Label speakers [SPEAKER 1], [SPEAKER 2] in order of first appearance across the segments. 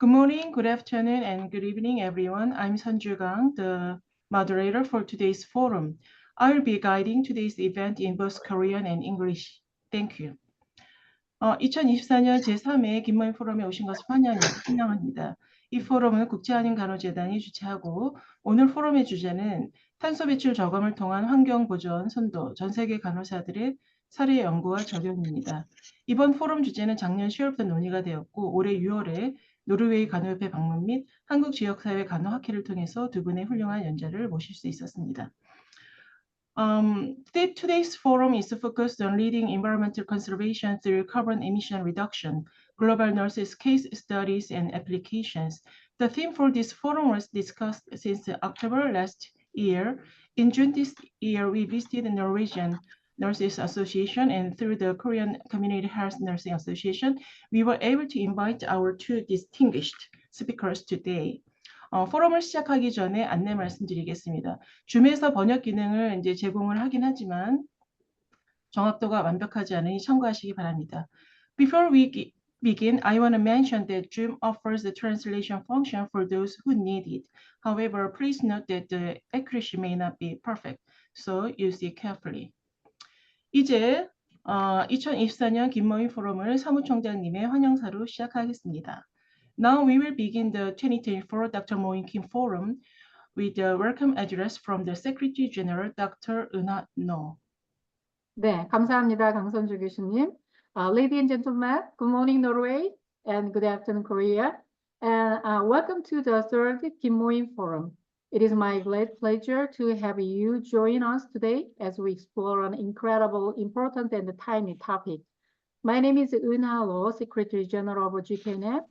[SPEAKER 1] Good morning, good afternoon, and good evening, everyone. I'm Sunju Gang, the moderator for today's forum. I will be guiding today's event in both Korean and English. Thank you. 2024년 제3회 김모임 포럼에 오신 것을 환영합니다. 이 포럼은 국제한인간호재단이 주최하고 오늘 포럼의 주제는 탄소 배출 저감을 통한 환경 보전 선도, 전 세계 간호사들의 사례 연구와 적용입니다. 이번 포럼 주제는 작년 10월부터 논의가 되었고 올해 6월에 노르웨이 간호협회 방문 및 한국 지역사회 간호학회를 통해서 두 분의 훌륭한 연자를 모실 수 있었습니다. Today's forum is focused on leading environmental conservation through carbon emission reduction, global nurses case studies and applications. The theme for this forum was discussed since October last year. In June this year, we visited the Norwegian Nurses Association, and through the Korean Community Health Nursing Association, we were able to invite our two distinguished speakers today. 포럼을 시작하기 전에 안내 말씀드리겠습니다. 줌에서 번역 기능을 이제 제공을 하긴 하지만 정확도가 완벽하지 않으니 참고하시기 바랍니다. Before we begin, I want to mention that Zoom offers the translation function for those who need it. However, please note that the accuracy may not be perfect, so use it carefully. 이제 2024년 김모임 포럼을 사무총장님의 환영사로 시작하겠습니다. Now we will begin the 2024 Dr. Moin Kim Forum with the welcome address from the Secretary General, Dr. Eunha No.
[SPEAKER 2] 네, 감사합니다, 강선주 교수님. Ladies and gentlemen, good morning, Norway, and good afternoon, Korea. And welcome to the third Kim Moim Forum. It is my great pleasure to have you join us today as we explore an incredible, important, and timely topic. My name is Eunha Lo, Secretary General of GKNF.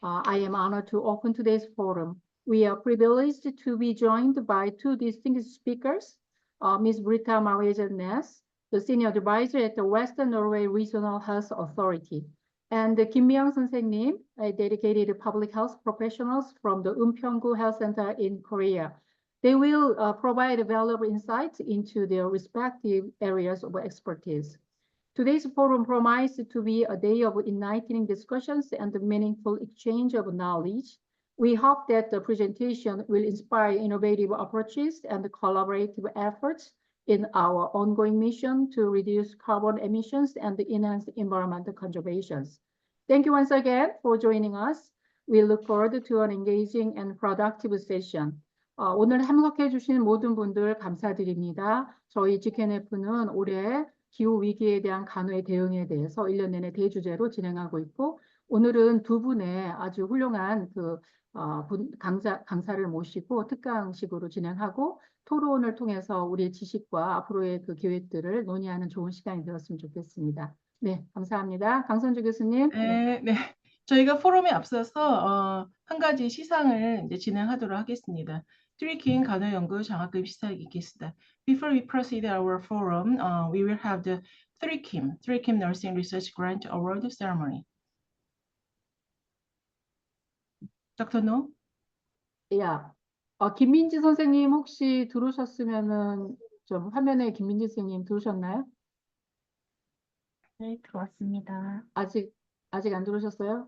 [SPEAKER 2] I am honored to open today's forum. We are privileged to be joined by two distinguished speakers, Ms. Britta Mariejan-Ness, the Senior Advisor at the Western Norway Regional Health Authority, and Kim Myung 선생님, a dedicated public health professionals from the Eunpyeonggu Health Center in Korea. They will provide valuable insights into their respective areas of expertise. Today's forum promises to be a day of enlightening discussions and meaningful exchange of knowledge. We hope that the presentation will inspire innovative approaches and collaborative efforts in our ongoing mission to reduce carbon emissions and enhance environmental conservation. Thank you once again for joining us. We look forward to an engaging and productive session. 오늘 참석해 주신 모든 분들 감사드립니다. 저희 GKNF는 올해 기후 위기에 대한 간호의 대응에 대해서 1년 내내 대주제로 진행하고 있고 오늘은 두 분의 아주 훌륭한 강사를 모시고 특강식으로 진행하고 토론을 통해서 우리의 지식과 앞으로의 그 계획들을 논의하는 좋은 시간이 되었으면 좋겠습니다. 네, 감사합니다. 강선주 교수님.
[SPEAKER 1] 네. 저희가 포럼에 앞서서 한 가지 시상을 이제 진행하도록 하겠습니다. 트리킨 간호연구 장학금 시상이 있겠습니다. Before we proceed our forum, we will have the Three Kim Nursing Research Grant Award ceremony. Dr. No?
[SPEAKER 2] Yeah. 김민지 선생님 혹시 들어오셨으면은 좀 화면에 김민지 선생님 들어오셨나요?
[SPEAKER 3] 네, 들어왔습니다.
[SPEAKER 2] 아직 안 들어오셨어요?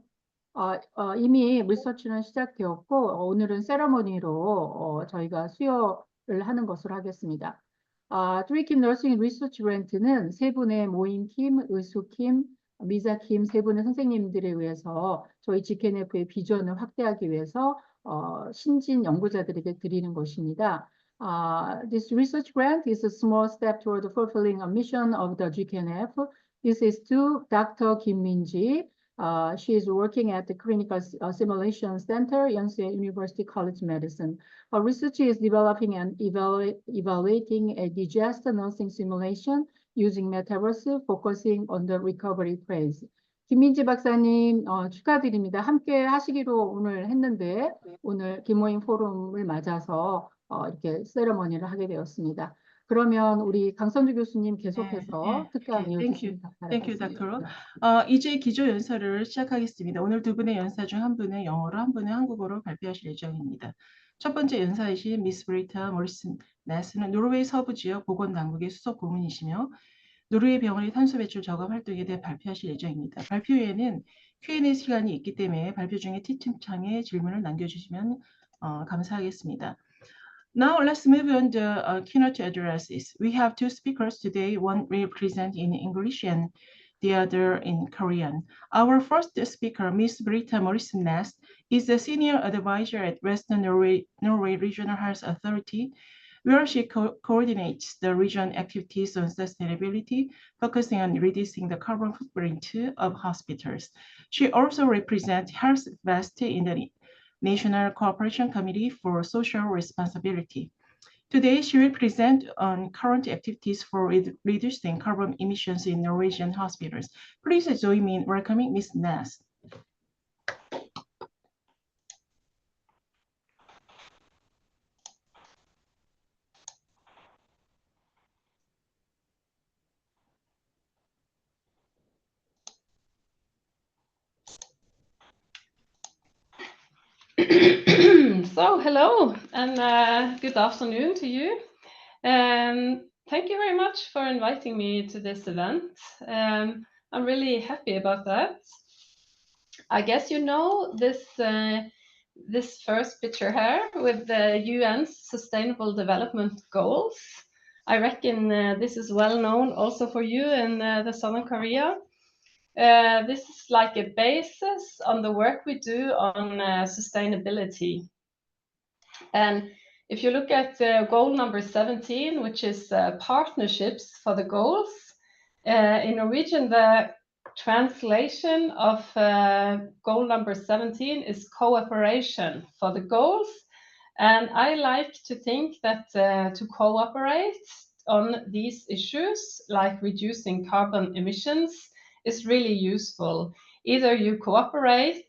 [SPEAKER 2] 이미 리서치는 시작되었고 오늘은 세러머니로 저희가 수여를 하는 것으로 하겠습니다. Three Kim Nursing Research Grant는 세 분의 모인 킴, 의수 킴, 미자 킴 세 분의 선생님들에 의해서 저희 GKNF의 비전을 확대하기 위해서 신진 연구자들에게 드리는 것입니다. This research grant is a small step toward fulfilling a mission of the GKNF. This is to Dr. Kim Min-ji. She is working at the Clinical Simulation Center, Yonsei University College of Medicine. Her research is developing and evaluating a disaster nursing simulation using metaverse, focusing on the recovery phase. 김민지 박사님 축하드립니다. 함께 하시기로 오늘 했는데 오늘 김모임 포럼을 맞아서 이렇게 세레머니를 하게 되었습니다. 그러면 우리 강선주 교수님 계속해서 특강 이어주시기 바랍니다.
[SPEAKER 1] Thank you, Dr. 이제 기조 연설을 시작하겠습니다. 오늘 두 분의 연사 중 한 분은 영어로, 한 분은 한국어로 발표하실 예정입니다. 첫 번째 연사이신 미스 브리타 모리슨 네스는 노르웨이 서부 지역 보건당국의 수석 고문이시며 노르웨이 병원의 탄소 배출 저감 활동에 대해 발표하실 예정입니다. 발표 후에는 Q&A 시간이 있기 때문에 발표 중에 채팅창에 질문을 남겨주시면 감사하겠습니다. Now let's move on to keynote addresses. We have two speakers today. One will present in English and the other in Korean. Our first speaker, Ms. Britta Morrison-Nast, is the Senior Advisor at Western Norway Regional Health Authority, where she coordinates the region activities on sustainability, focusing on reducing the carbon footprint of hospitals. She also represents Health Vest in the National Cooperation Committee for Social Responsibility. Today, she will present on current activities for reducing carbon emissions in Norwegian hospitals. Please join me in welcoming Ms. Nast.
[SPEAKER 3] So hello and good afternoon to you. Thank you very much for inviting me to this event. I'm really happy about that. I guess you know this first picture here with the UN's Sustainable Development Goals. I reckon this is well known also for you in the Southern Korea. This is like a basis on the work we do on sustainability. And if you look at goal number 17, which is partnerships for the goals, in Norwegian, the translation of goal number 17 is cooperation for the goals. And I like to think that to cooperate on these issues, like reducing carbon emissions, is really useful. Either you cooperate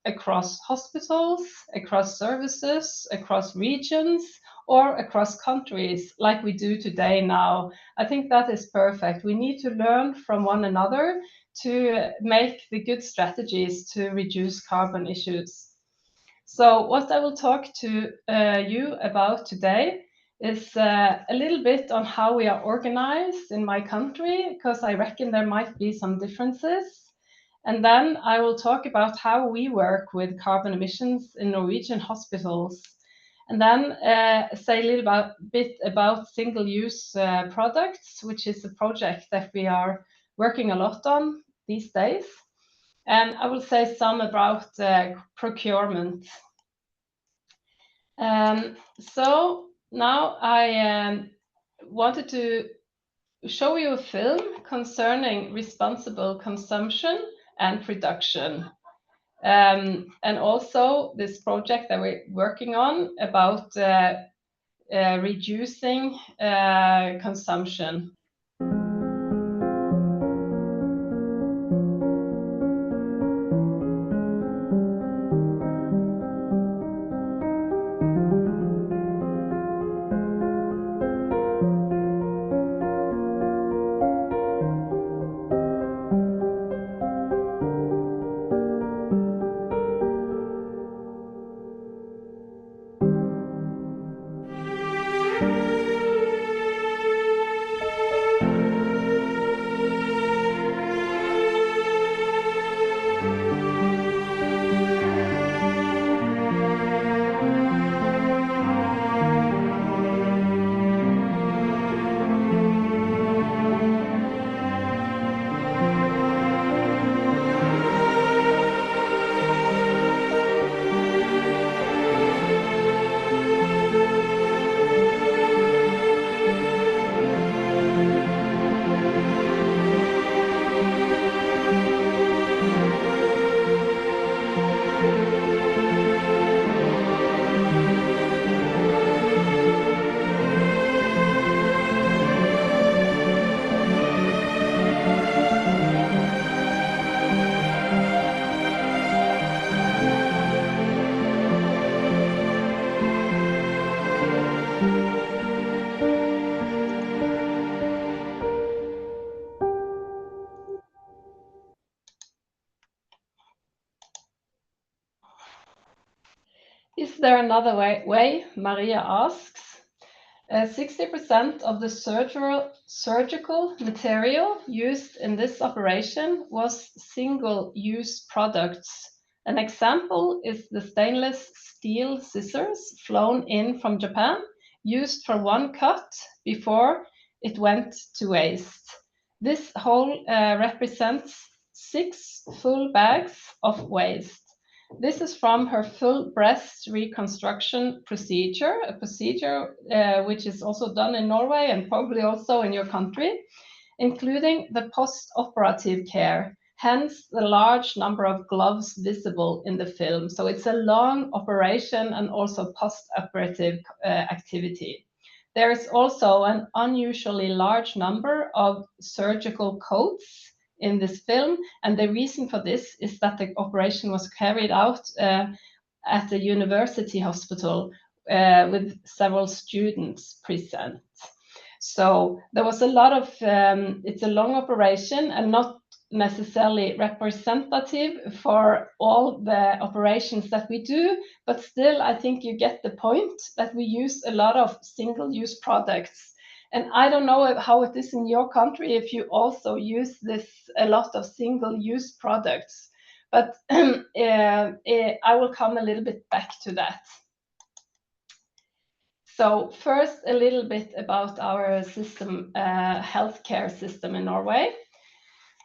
[SPEAKER 3] across hospitals, across services, across regions, or across countries like we do today now. I think that is perfect. We need to learn from one another to make the good strategies to reduce carbon issues. So what I will talk to you about today is a little bit on how we are organized in my country, because I reckon there might be some differences. And then I will talk about how we work with carbon emissions in Norwegian hospitals. And then say a little bit about single-use products, which is a project that we are working a lot on these days. And I will say some about procurement. So now I wanted to show you a film concerning responsible consumption and production. And also this project that we're working on about reducing consumption. Is there another way? Maria asks. 60% of the surgical material used in this operation was single-use products. An example is the stainless steel scissors flown in from Japan, used for one cut before it went to waste. This hole represents 6 full bags of waste. This is from her full breast reconstruction procedure, a procedure which is also done in Norway and probably also in your country, including the post-operative care, hence the large number of gloves visible in the film. So it's a long operation and also post-operative activity. There is also an unusually large number of surgical coats in this film, and the reason for this is that the operation was carried out at the university hospital with several students present. So there was a lot of, it's a long operation and not necessarily representative for all the operations that we do, but still I think you get the point that we use a lot of single-use products. And I don't know how it is in your country if you also use a lot of single-use products, but I will come a little bit back to that. So first, a little bit about our system, healthcare system in Norway.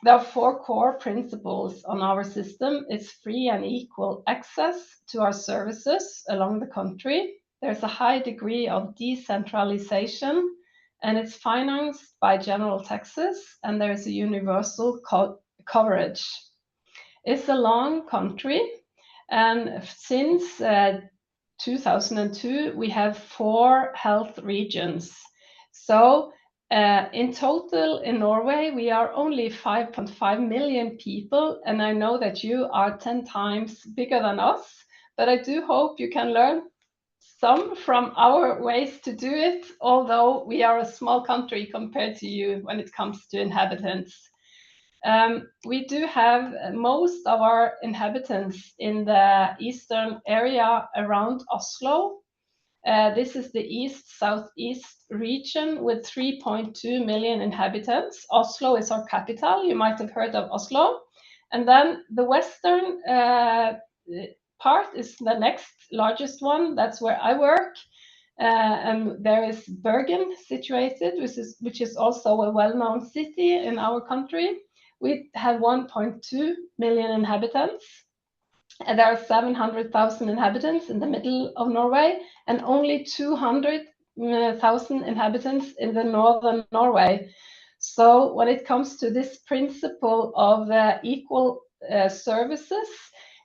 [SPEAKER 3] There are 4 core principles on our system. It's free and equal access to our services along the country. There's a high degree of decentralization, and it's financed by general taxes, and there's a universal coverage. It's a long country, and since 2002, we have 4 health regions. So in total in Norway, we are only 5.5 million people, and I know that you are 10 times bigger than us, but I do hope you can learn some from our ways to do it, although we are a small country compared to you when it comes to inhabitants. We do have most of our inhabitants in the eastern area around Oslo. This is the east-southeast region with 3.2 million inhabitants. Oslo is our capital. You might have heard of Oslo. And then the western part is the next largest one. That's where I work. And there is Bergen situated, which is also a well-known city in our country. We have 1.2 million inhabitants, and there are 700,000 inhabitants in the middle of Norway, and only 200,000 inhabitants in the northern Norway. So when it comes to this principle of equal services,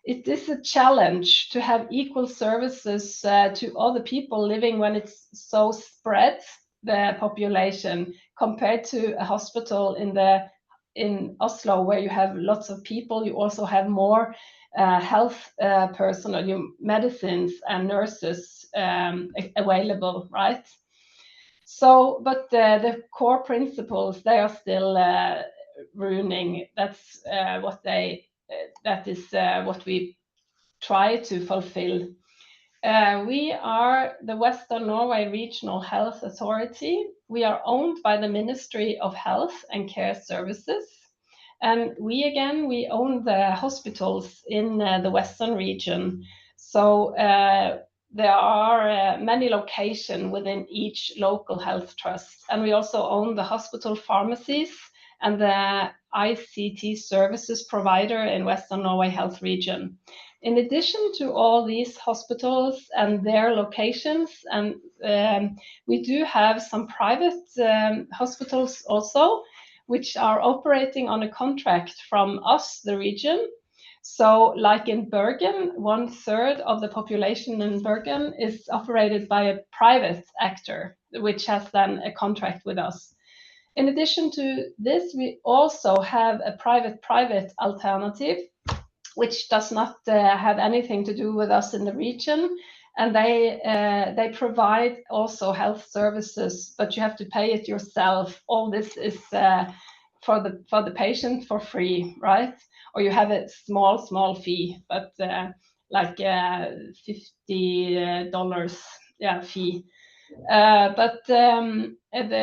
[SPEAKER 3] it is a challenge to have equal services to all the people living when it's so spread, the population, compared to a hospital in Oslo, where you have lots of people. You also have more health personnel, medicines and nurses available, right? So, but the core principles, they are still ruining. That's that is what we try to fulfill. We are the Western Norway Regional Health Authority. We are owned by the Ministry of Health and Care Services. And we own the hospitals in the Western region. So there are many locations within each local health trust. And we also own the hospital pharmacies and the ICT services provider in Western Norway Health Region. In addition to all these hospitals and their locations, and we do have some private hospitals also, which are operating on a contract from us, the region. So like in Bergen, 1/3 of the population in Bergen is operated by a private actor, which has then a contract with us. In addition to this, we also have a private alternative, which does not have anything to do with us in the region. And they provide also health services, but you have to pay it yourself. All this is for the patient for free, right? Or you have a small fee, but like $50 fee.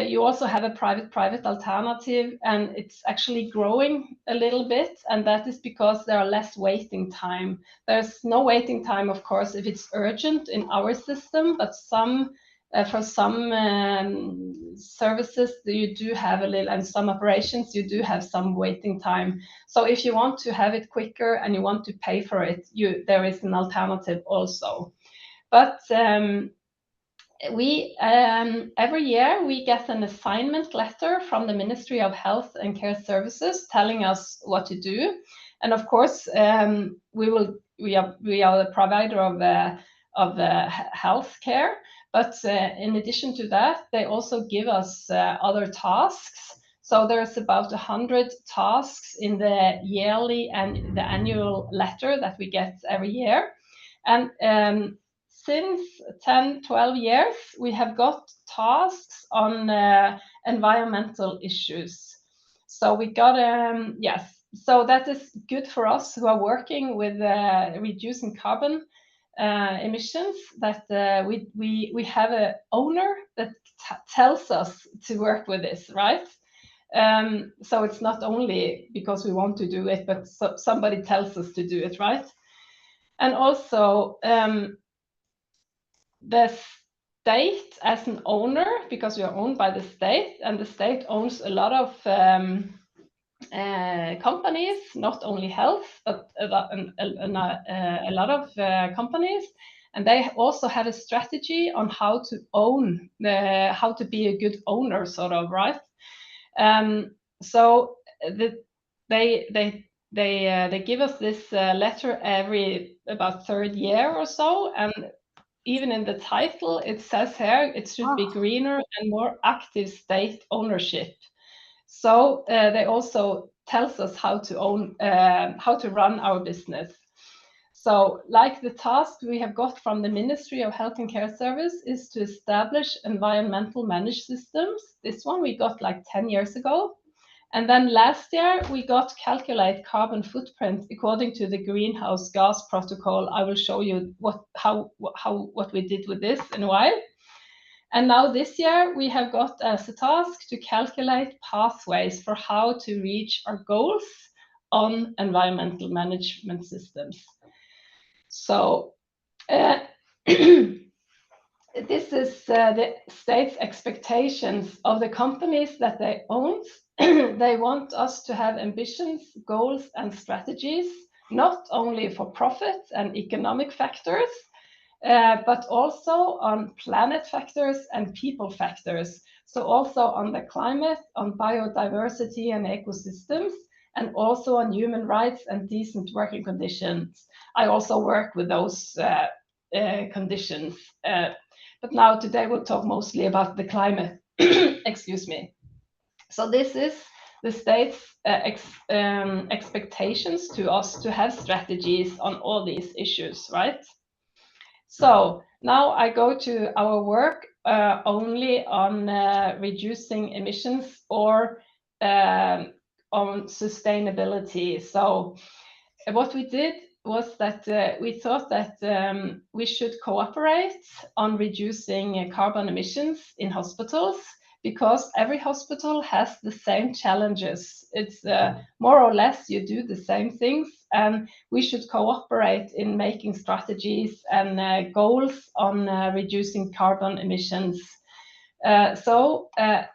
[SPEAKER 3] You also have a private alternative, and it's actually growing a little bit, and that is because there are less waiting time. There's no waiting time, of course, if it's urgent in our system, but for some services you do have a little, and some operations you do have some waiting time. So if you want to have it quicker and you want to pay for it, there is an alternative also. But we every year we get an assignment letter from the Ministry of Health and Care Services telling us what to do, and of course we are the provider of health care. But in addition to that, they also give us other tasks. So there's about 100 tasks in the yearly and the annual letter that we get every year. And since 10-12 years, we have got tasks on environmental issues. So we got, yes, so that is good for us who are working with reducing carbon emissions, that we have an owner that tells us to work with this, right? So it's not only because we want to do it, but somebody tells us to do it, right? And also the state as an owner, because we are owned by the state, and the state owns a lot of companies, not only health, but a lot of companies, and they also have a strategy on how to own, how to be a good owner, sort of, right? So they give us this letter every about third year or so, and even in the title it says here it should be greener and more active state ownership. So they also tells us how to own, how to run our business. So like the task we have got from the Ministry of Health and Care Service is to establish environmental managed systems. This one we got like 10 years ago. And then last year we got calculate carbon footprint according to the greenhouse gas protocol. I will show you what we did with this in a while. And now this year we have got as a task to calculate pathways for how to reach our goals on environmental management systems. So this is the state's expectations of the companies that they own. They want us to have ambitions, goals, and strategies, not only for profit and economic factors, but also on planet factors and people factors. So also on the climate, on biodiversity and ecosystems, and also on human rights and decent working conditions. I also work with those conditions. But now today we'll talk mostly about the climate. Excuse me. So this is the state's expectations to us to have strategies on all these issues, right? So now I go to our work only on reducing emissions or on sustainability. So what we did was that we thought that we should cooperate on reducing carbon emissions in hospitals, because every hospital has the same challenges. It's more or less you do the same things, and we should cooperate in making strategies and goals on reducing carbon emissions. So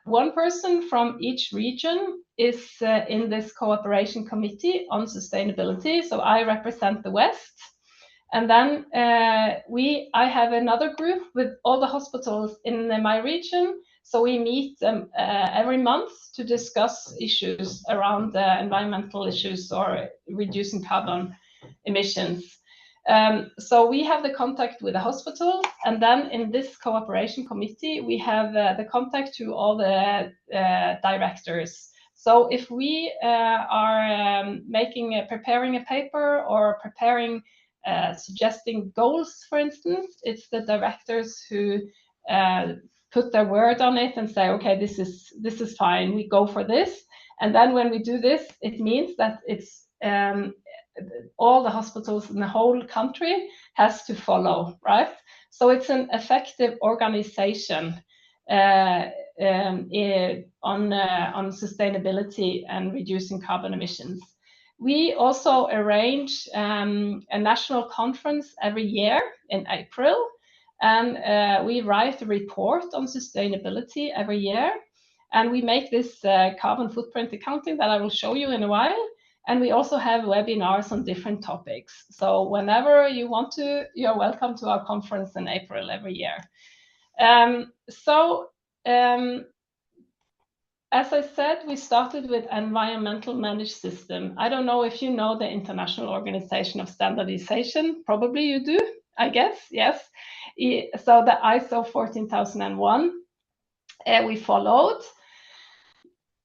[SPEAKER 3] one person from each region is in this cooperation committee on sustainability. So I represent the West. And then I have another group with all the hospitals in my region. So we meet every month to discuss issues around environmental issues or reducing carbon emissions. So we have the contact with the hospital, and then in this cooperation committee, we have the contact to all the directors. So if we are preparing a paper or suggesting goals, for instance, it's the directors who put their word on it and say, okay, this is fine, we go for this. And then when we do this, it means that it's all the hospitals in the whole country has to follow, right? So it's an effective organization on sustainability and reducing carbon emissions. We also arrange a national conference every year in April, and we write a report on sustainability every year, and we make this carbon footprint accounting that I will show you in a while. And we also have webinars on different topics. So whenever you want to, you're welcome to our conference in April every year. As I said, we started with environmental managed system. I don't know if you know the International Organization of Standardization. Probably you do, I guess, yes. So the ISO 14001, we followed.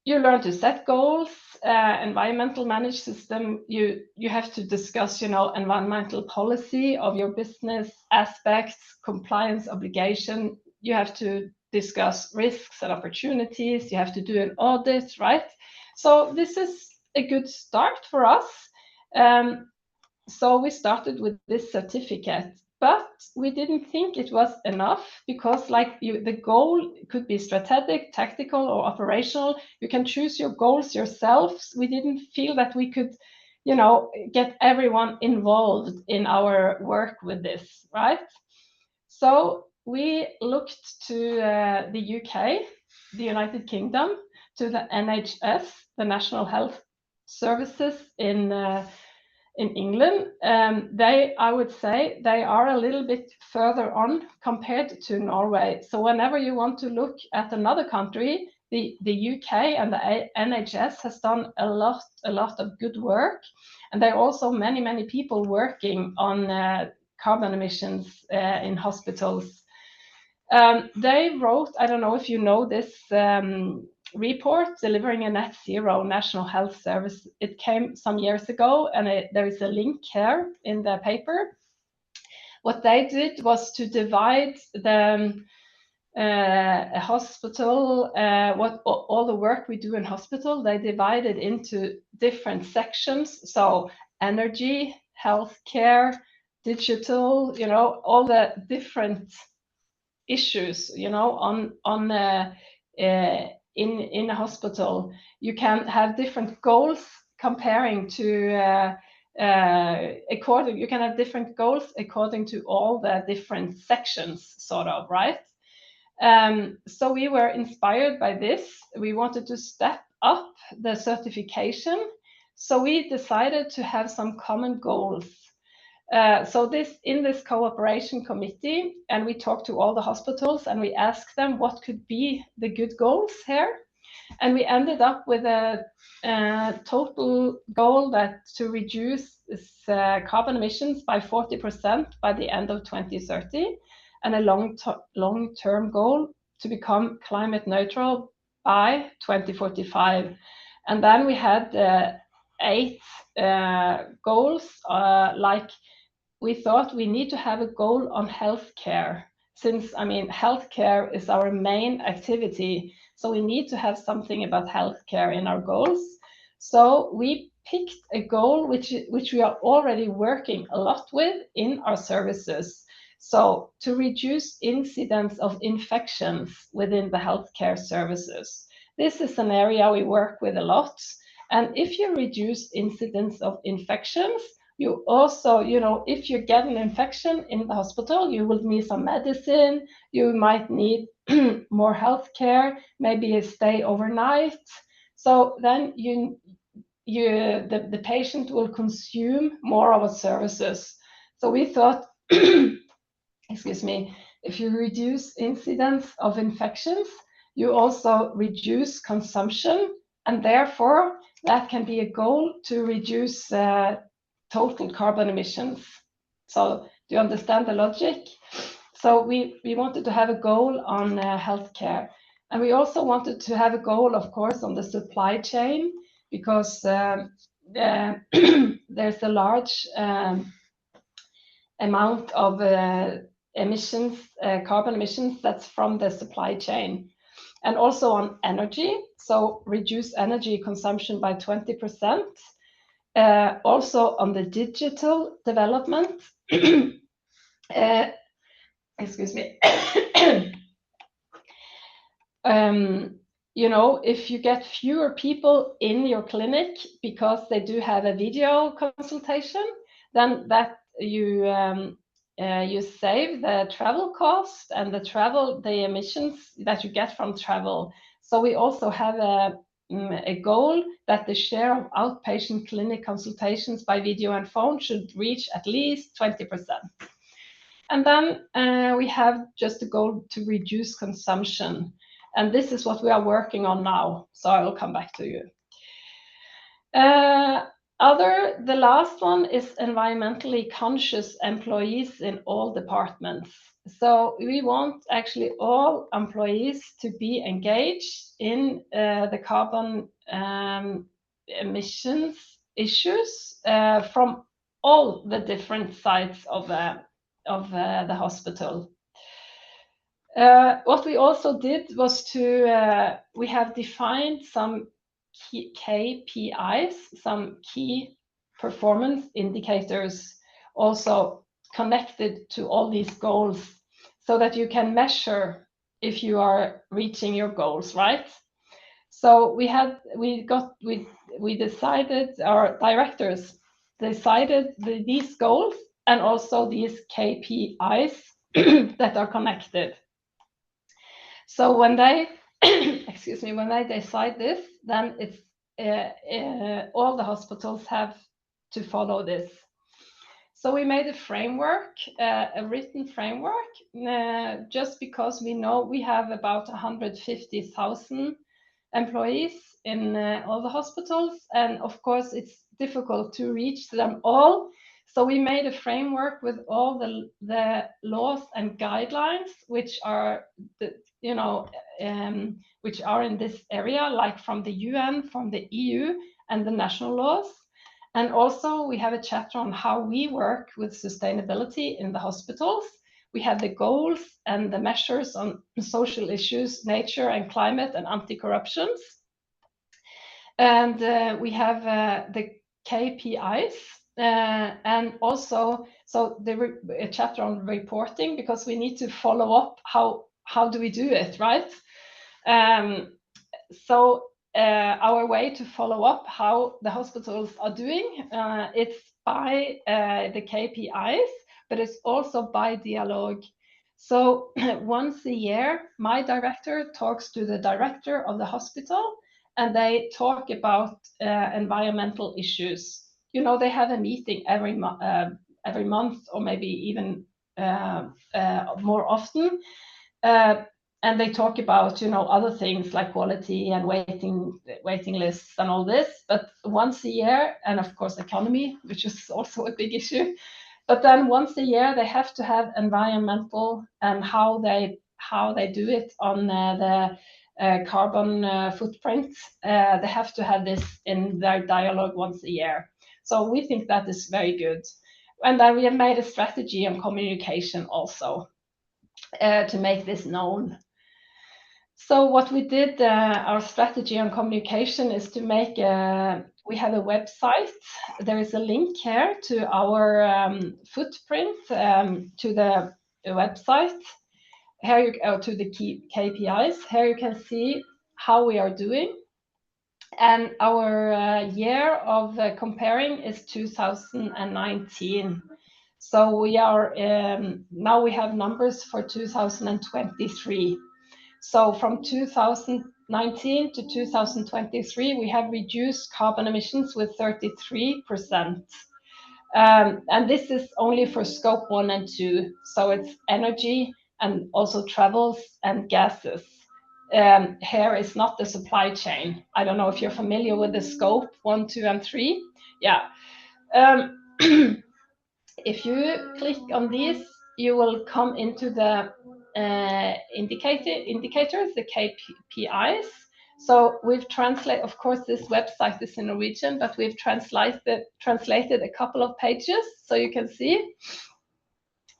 [SPEAKER 3] You learn to set goals. Environmental managed system, you have to discuss, environmental policy of your business aspects, compliance obligation. You have to discuss risks and opportunities. You have to do an audit, right? So this is a good start for us. So we started with this certificate, but we didn't think it was enough because the goal could be strategic, tactical, or operational. You can choose your goals yourselves. We didn't feel that we could, get everyone involved in our work with this, right? So we looked to the UK, the United Kingdom, to the NHS, the National Health Services in England. I would say they are a little bit further on compared to Norway. So whenever you want to look at another country, the UK and the NHS has done a lot of good work, and there are also many people working on carbon emissions in hospitals. They wrote, I don't know if you know this report, Delivering a Net Zero National Health Service. It came some years ago, and there is a link here in the paper. What they did was to divide a hospital, all the work we do in hospital, they divided into different sections. So energy, healthcare, digital, all the different issues, in a hospital. You can have different goals comparing to you can have different goals according to all the different sections, sort of, right? So we were inspired by this. We wanted to step up the certification. So we decided to have some common goals. So in this cooperation committee, and we talked to all the hospitals and we asked them what could be the good goals here. And we ended up with a total goal to reduce carbon emissions by 40% by the end of 2030, and a long-term goal to become climate neutral by 2045. And then we had 8 goals, like we thought we need to have a goal on healthcare, since, healthcare is our main activity. So we need to have something about healthcare in our goals. So we picked a goal which we are already working a lot with in our services. So to reduce incidence of infections within the healthcare services. This is an area we work with a lot. And if you reduce incidence of infections, you also, if you get an infection in the hospital, you will need some medicine, you might need more healthcare, maybe a stay overnight. So then the patient will consume more of our services. So we thought, excuse me, if you reduce incidence of infections, you also reduce consumption, and therefore that can be a goal to reduce total carbon emissions. So do you understand the logic? So we wanted to have a goal on healthcare, and we also wanted to have a goal, of course, on the supply chain, because there's a large amount of emissions, carbon emissions, that's from the supply chain. And also on energy, so reduce energy consumption by 20%. Also on the digital development. Excuse me. You know, if you get fewer people in your clinic because they do have a video consultation, then that you save the travel cost and the emissions that you get from travel. So we also have a goal that the share of outpatient clinic consultations by video and phone should reach at least 20%. And then we have just a goal to reduce consumption. And this is what we are working on now. So I will come back to you. The last one is environmentally conscious employees in all departments. So we want actually all employees to be engaged in the carbon emissions issues from all the different sides of the hospital. What we also did was we have defined some key KPIs, some key performance indicators, also connected to all these goals, so that you can measure if you are reaching your goals, right? So we decided, our directors decided these goals and also these KPIs that are connected. So when they, excuse me, when they decide this, then it's all the hospitals have to follow this. So we made a framework, a written framework, just because we know we have about 150,000 employees in all the hospitals, and of course it's difficult to reach them all. So we made a framework with all the laws and guidelines which are which are in this area, like from the UN, from the EU, and the national laws. And also we have a chapter on how we work with sustainability in the hospitals. We have the goals and the measures on social issues, nature and climate, and anti-corruptions. And we have the KPIs, and also a chapter on reporting, because we need to follow up how do we do it, right? Our way to follow up how the hospitals are doing, it's by the KPIs, but it's also by dialogue. So once a year, my director talks to the director of the hospital, and they talk about environmental issues. You know, they have a meeting every month, or maybe even more often. And they talk about, you know, other things like quality and waiting lists and all this. But once a year, and of course economy, which is also a big issue. But then once a year, they have to have environmental and how they do it on the carbon footprint. They have to have this in their dialogue once a year. So we think that is very good. And then we have made a strategy on communication also to make this known. So what we did, our strategy on communication is to make we have a website. There is a link here to our footprint, to the website. Here you go to the key KPIs. Here you can see how we are doing. And our year of comparing is 2019. So we are now we have numbers for 2023. So from 2019 to 2023, we have reduced carbon emissions with 33%. And this is only for scope 1 and 2. So it's energy and also travels and gases. Here is not the supply chain. I don't know if you're familiar with the scope 1, 2, and 3. Yeah. If you click on these, you will come into the indicators, the KPIs. So we've translated, of course, this website is in Norwegian, but we've translated a couple of pages so you can see.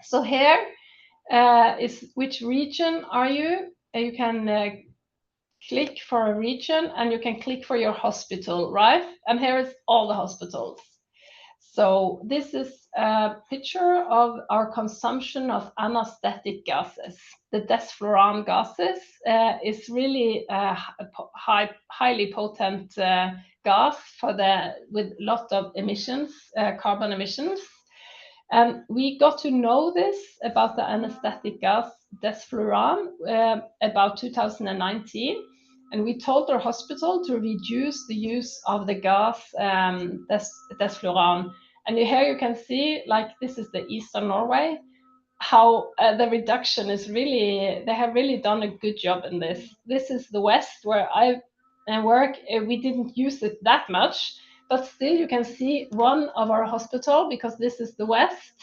[SPEAKER 3] So here is which region are you? You can click for a region and you can click for your hospital, right? And here is all the hospitals. So this is a picture of our consumption of anesthetic gases. The desflurane gases is really a highly potent gas with lot of emissions, carbon emissions. And we got to know this about the anesthetic gas desflurane about 2019. And we told our hospital to reduce the use of the gas desflurane. And here you can see, like, this is the eastern Norway, how the reduction is really, they have really done a good job in this. This is the west where I work. We didn't use it that much, but still you can see one of our hospital, because this is the west.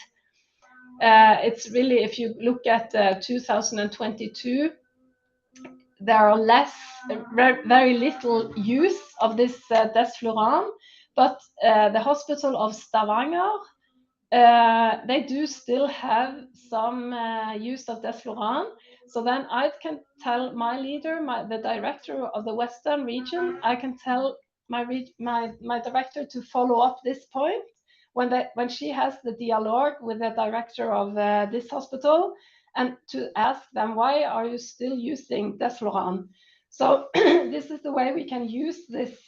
[SPEAKER 3] It's really, if you look at 2022, there are very little use of this desflurane, but the hospital of Stavanger, they do still have some use of desflurane. So then I can tell my leader, the director of the Western region, I can tell my director to follow up this point when she has the dialogue with the director of this hospital, and to ask them, why are you still using desflurane? So this is the way we can use this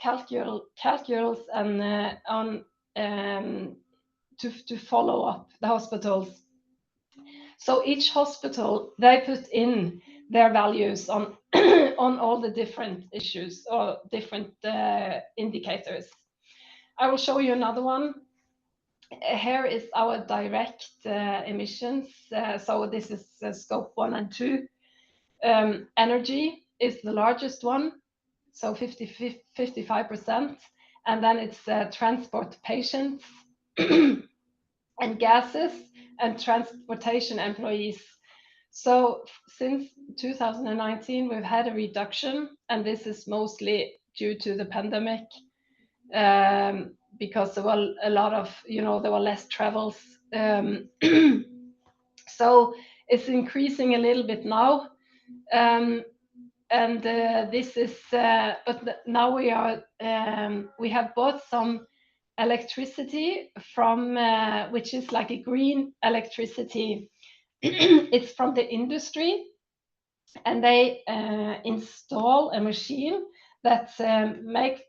[SPEAKER 3] calculus and to follow up the hospitals. So each hospital, they put in their values on on all the different issues or different indicators. I will show you another one. Here is our direct emissions. So this is scope 1 and 2. Energy is the largest one, so 55%, and then it's transport patients and gases and transportation employees. So since 2019, we've had a reduction, and this is mostly due to the pandemic, because there were a lot of, there were less travels. So it's increasing a little bit now. And this is, but now we have bought some electricity from, which is like a green electricity. It's from the industry, and they install a machine that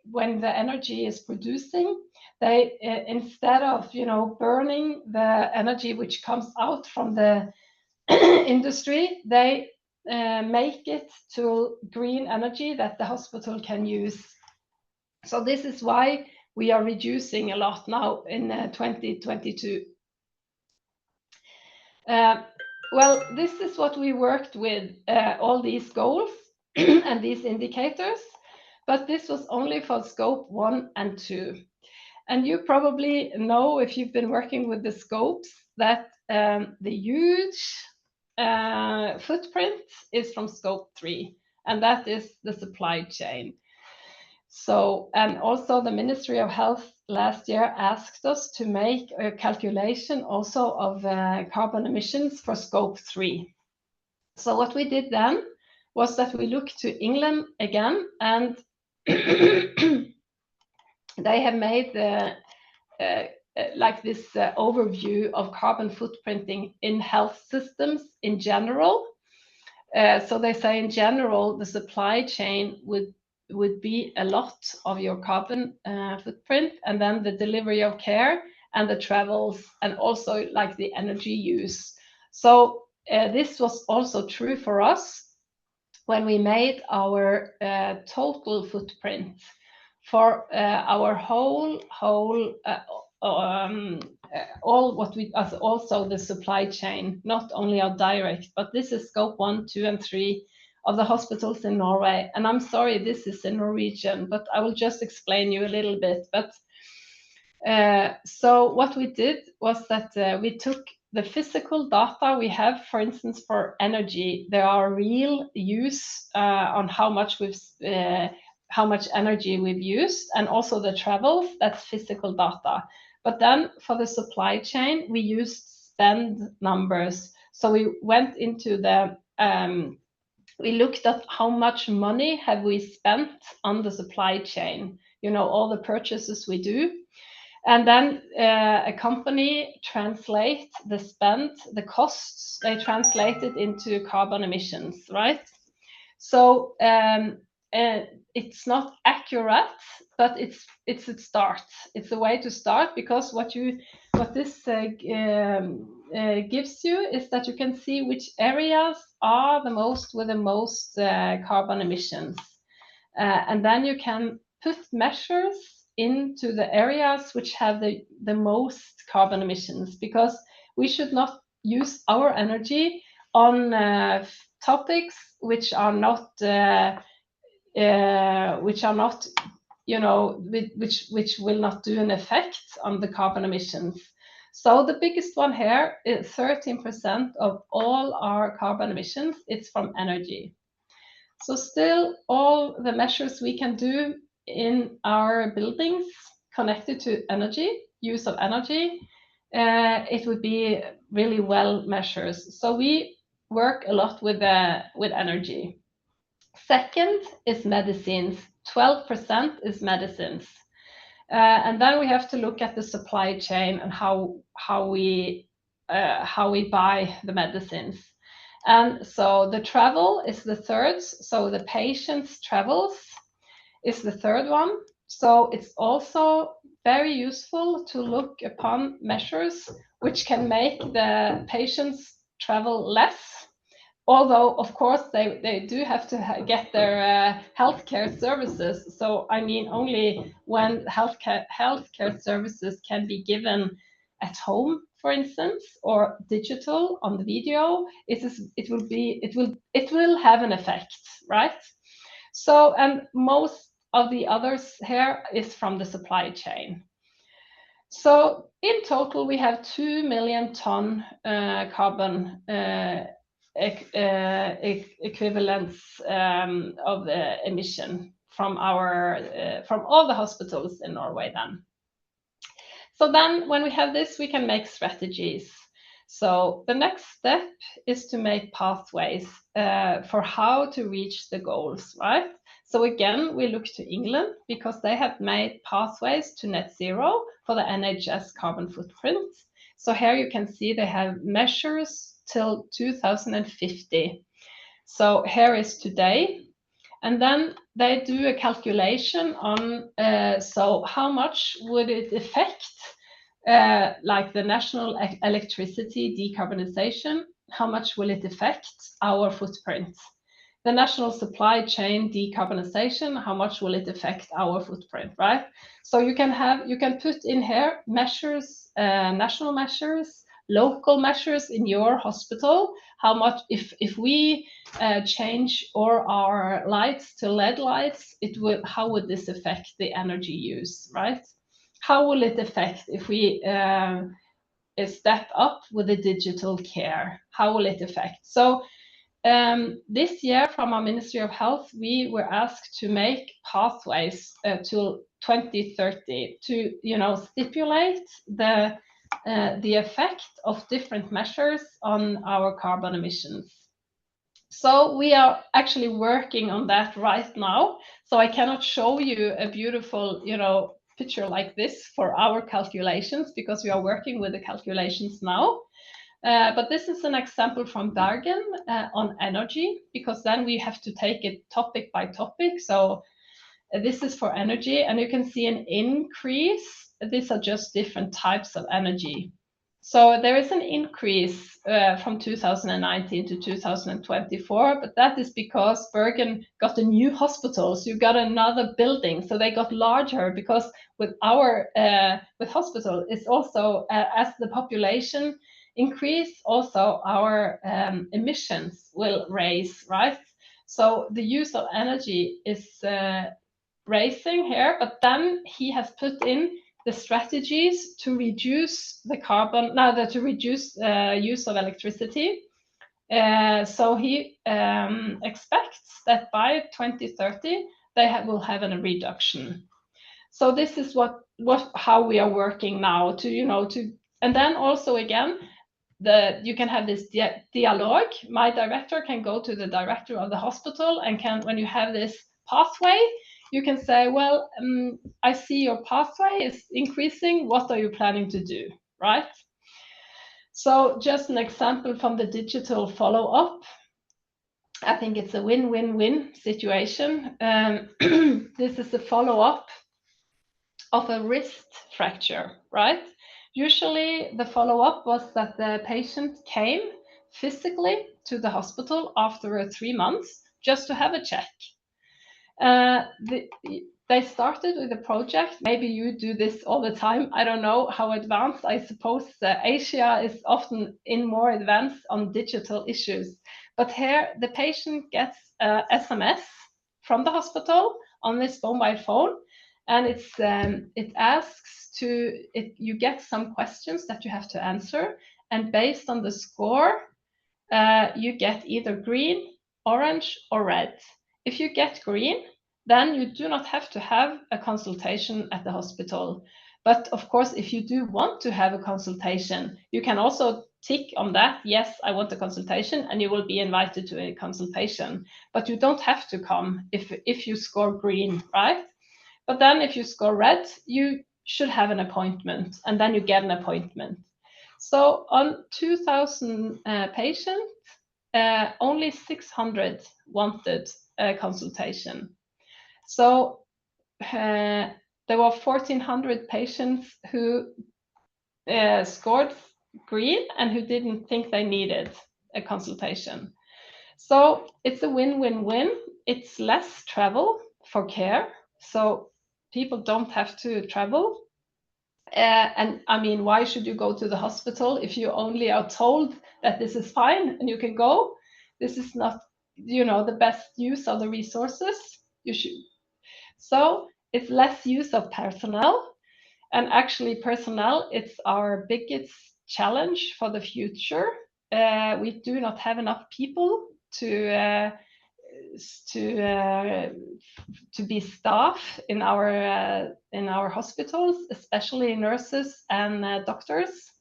[SPEAKER 3] when the energy is producing, they instead of burning the energy which comes out from the industry, they make it to green energy that the hospital can use. So this is why we are reducing a lot now in 2022. Well, this is what we worked with, all these goals and these indicators, but this was only for scope 1 and 2. And you probably know, if you've been working with the scopes, that the huge footprint is from scope 3, and that is the supply chain. So, and also the Ministry of Health last year asked us to make a calculation also of carbon emissions for scope 3. So what we did then was that we looked to England again, and they have made like this overview of carbon footprinting in health systems in general. So they say in general, the supply chain would be a lot of your carbon footprint, and then the delivery of care and the travels, and also like the energy use. So this was also true for us when we made our total footprint for our whole all what we, as also the supply chain, not only our direct, but this is scope 1, 2, and 3 of the hospitals in Norway. And I'm sorry, this is in Norwegian, but I will just explain you a little bit. But so what we did was that we took the physical data we have, for instance, for energy. There are real use on how much energy we've used, and also the travels, that's physical data. But then for the supply chain, we used spend numbers. So we went into the we looked at how much money have we spent on the supply chain, you know, all the purchases we do. And then a company translate the spend, the costs, they translate it into carbon emissions, right? So it's not accurate, but it's a start. It's a way to start, because what this gives you is that you can see which areas are with the most carbon emissions, and then you can put measures into the areas which have the most carbon emissions, because we should not use our energy on topics which are not you know, which will not do an effect on the carbon emissions. So the biggest one here is 13% of all our carbon emissions. It's from energy. So still, all the measures we can do in our buildings connected to energy, use of energy, it would be really well measures. So we work a lot with energy. Second is medicines. 12% is medicines. And then we have to look at the supply chain and how we buy the medicines. And so the travel is the third. So the patient's travels is the third one. So it's also very useful to look upon measures which can make the patients travel less. Although, of course, they do have to get their healthcare services. So, I mean, only when healthcare services can be given at home, for instance, or digital on the video, it will have an effect, right? So, and most of the others here is from the supply chain. So, in total, we have 2 million ton carbon equivalents of the emission from all the hospitals in Norway then. So then when we have this, we can make strategies. So the next step is to make pathways for how to reach the goals, right? So again, we look to England because they have made pathways to net zero for the NHS carbon footprint. So here you can see they have measures till 2050. So here is today. And then they do a calculation on, so how much would it affect, like the national electricity decarbonization, how much will it affect our footprint? The national supply chain decarbonization, how much will it affect our footprint, right? So you can put in here measures, national measures, local measures in your hospital, how much, if we change all our lights to LED lights, how would this affect the energy use, right? How will it affect if we step up with the digital care? How will it affect? So this year from our Ministry of Health, we were asked to make pathways till 2030 to, you know, stipulate the effect of different measures on our carbon emissions. So we are actually working on that right now. So I cannot show you a beautiful, you know, picture like this for our calculations because we are working with the calculations now. But this is an example from Bergen on energy, because then we have to take it topic by topic. So this is for energy, and you can see an increase. These are just different types of energy. So there is an increase from 2019 to 2024, but that is because Bergen got a new hospital. So you got another building, so they got larger because with our with hospital, it's also as the population increase, also our emissions will raise, right? So the use of energy is raising here, but then he has put in the strategies to reduce the carbon, to reduce use of electricity. So he expects that by 2030 they will have a reduction. So this is how we are working now to, you know, and then also again, you can have this dialogue. My director can go to the director of the hospital and when you have this pathway, you can say, well, I see your pathway is increasing. What are you planning to do, right? So just an example from the digital follow-up. I think it's a win-win-win situation. This is a follow-up of a wrist fracture, right? Usually the follow-up was that the patient came physically to the hospital after 3 months just to have a check. They started with a project. Maybe you do this all the time. I don't know how advanced. I suppose Asia is often in more advanced on digital issues. But here the patient gets a SMS from the hospital on this mobile phone, and it asks you get some questions that you have to answer, and based on the score, you get either green, orange, or red. If you get green, then you do not have to have a consultation at the hospital. But of course, if you do want to have a consultation, you can also tick on that, yes, I want a consultation, and you will be invited to a consultation. But you don't have to come if you score green, right? But then if you score red, you should have an appointment, and then you get an appointment. So on 2,000 patients, only 600 wanted a consultation. So there were 1,400 patients who scored green and who didn't think they needed a consultation. So it's a win-win-win. It's less travel for care, so people don't have to travel. And I mean, why should you go to the hospital if you only are told that this is fine and you can go? This is not, the best use of the resources. So it's less use of personnel, and actually personnel, it's our biggest challenge for the future. We do not have enough people to be staff in our hospitals, especially nurses and doctors.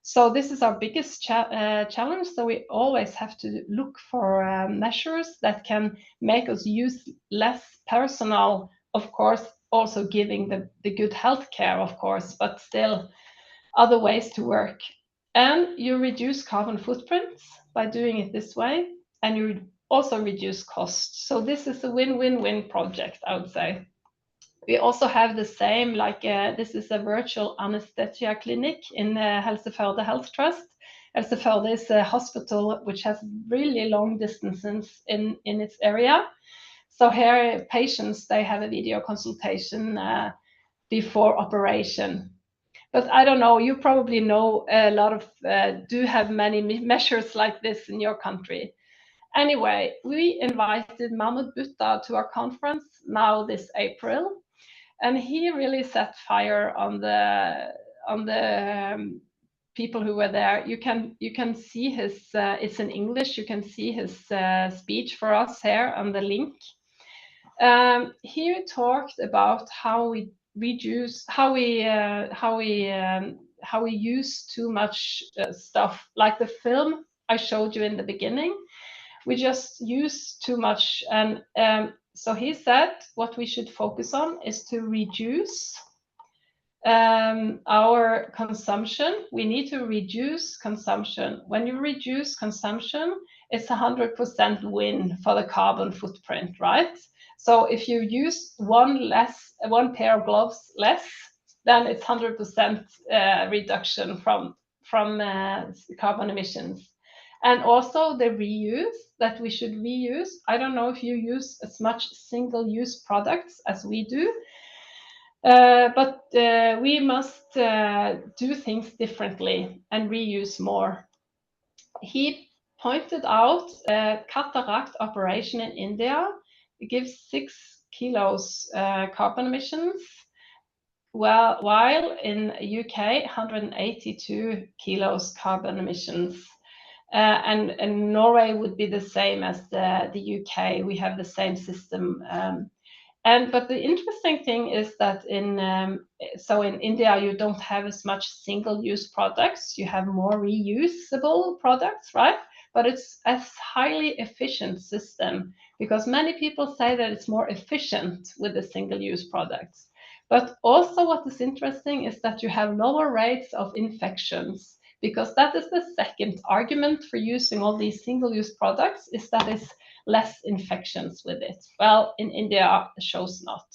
[SPEAKER 3] So this is our biggest challenge. So we always have to look for measures that can make us use less personnel, of course, also giving the good healthcare, of course, but still other ways to work. And you reduce carbon footprints by doing it this way, and you also reduce costs. So this is a win-win-win project, I would say. We also have the same, this is a virtual anesthesia clinic in Helse Førde Health Trust. Helse Førde is a hospital which has really long distances in its area. So here patients, they have a video consultation before operation. But I don't know, you probably know a lot of, do have many measures like this in your country. Anyway, we invited Mahmoud Butta to our conference now this April, and he really set fire on the people who were there. You can see his, it's in English, you can see his speech for us here on the link. He talked about how we reduce, how we use too much stuff, like the film I showed you in the beginning. We just use too much, and so he said what we should focus on is to reduce our consumption. We need to reduce consumption. When you reduce consumption, it's 100% win for the carbon footprint, right? So if you use one pair of gloves less, then it's 100% reduction from carbon emissions. And also the reuse, that we should reuse. I don't know if you use as much single-use products as we do, but we must do things differently and reuse more. He pointed out a cataract operation in India. It gives 6 kilos carbon emissions, while in UK 182 kilos carbon emissions. And Norway would be the same as the UK. We have the same system. But the interesting thing is that in India you don't have as much single-use products. You have more reusable products, right? But it's a highly efficient system because many people say that it's more efficient with the single-use products. But also what is interesting is that you have lower rates of infections, because that is the second argument for using all these single-use products, is that it's less infections with it. Well, in India, it shows not.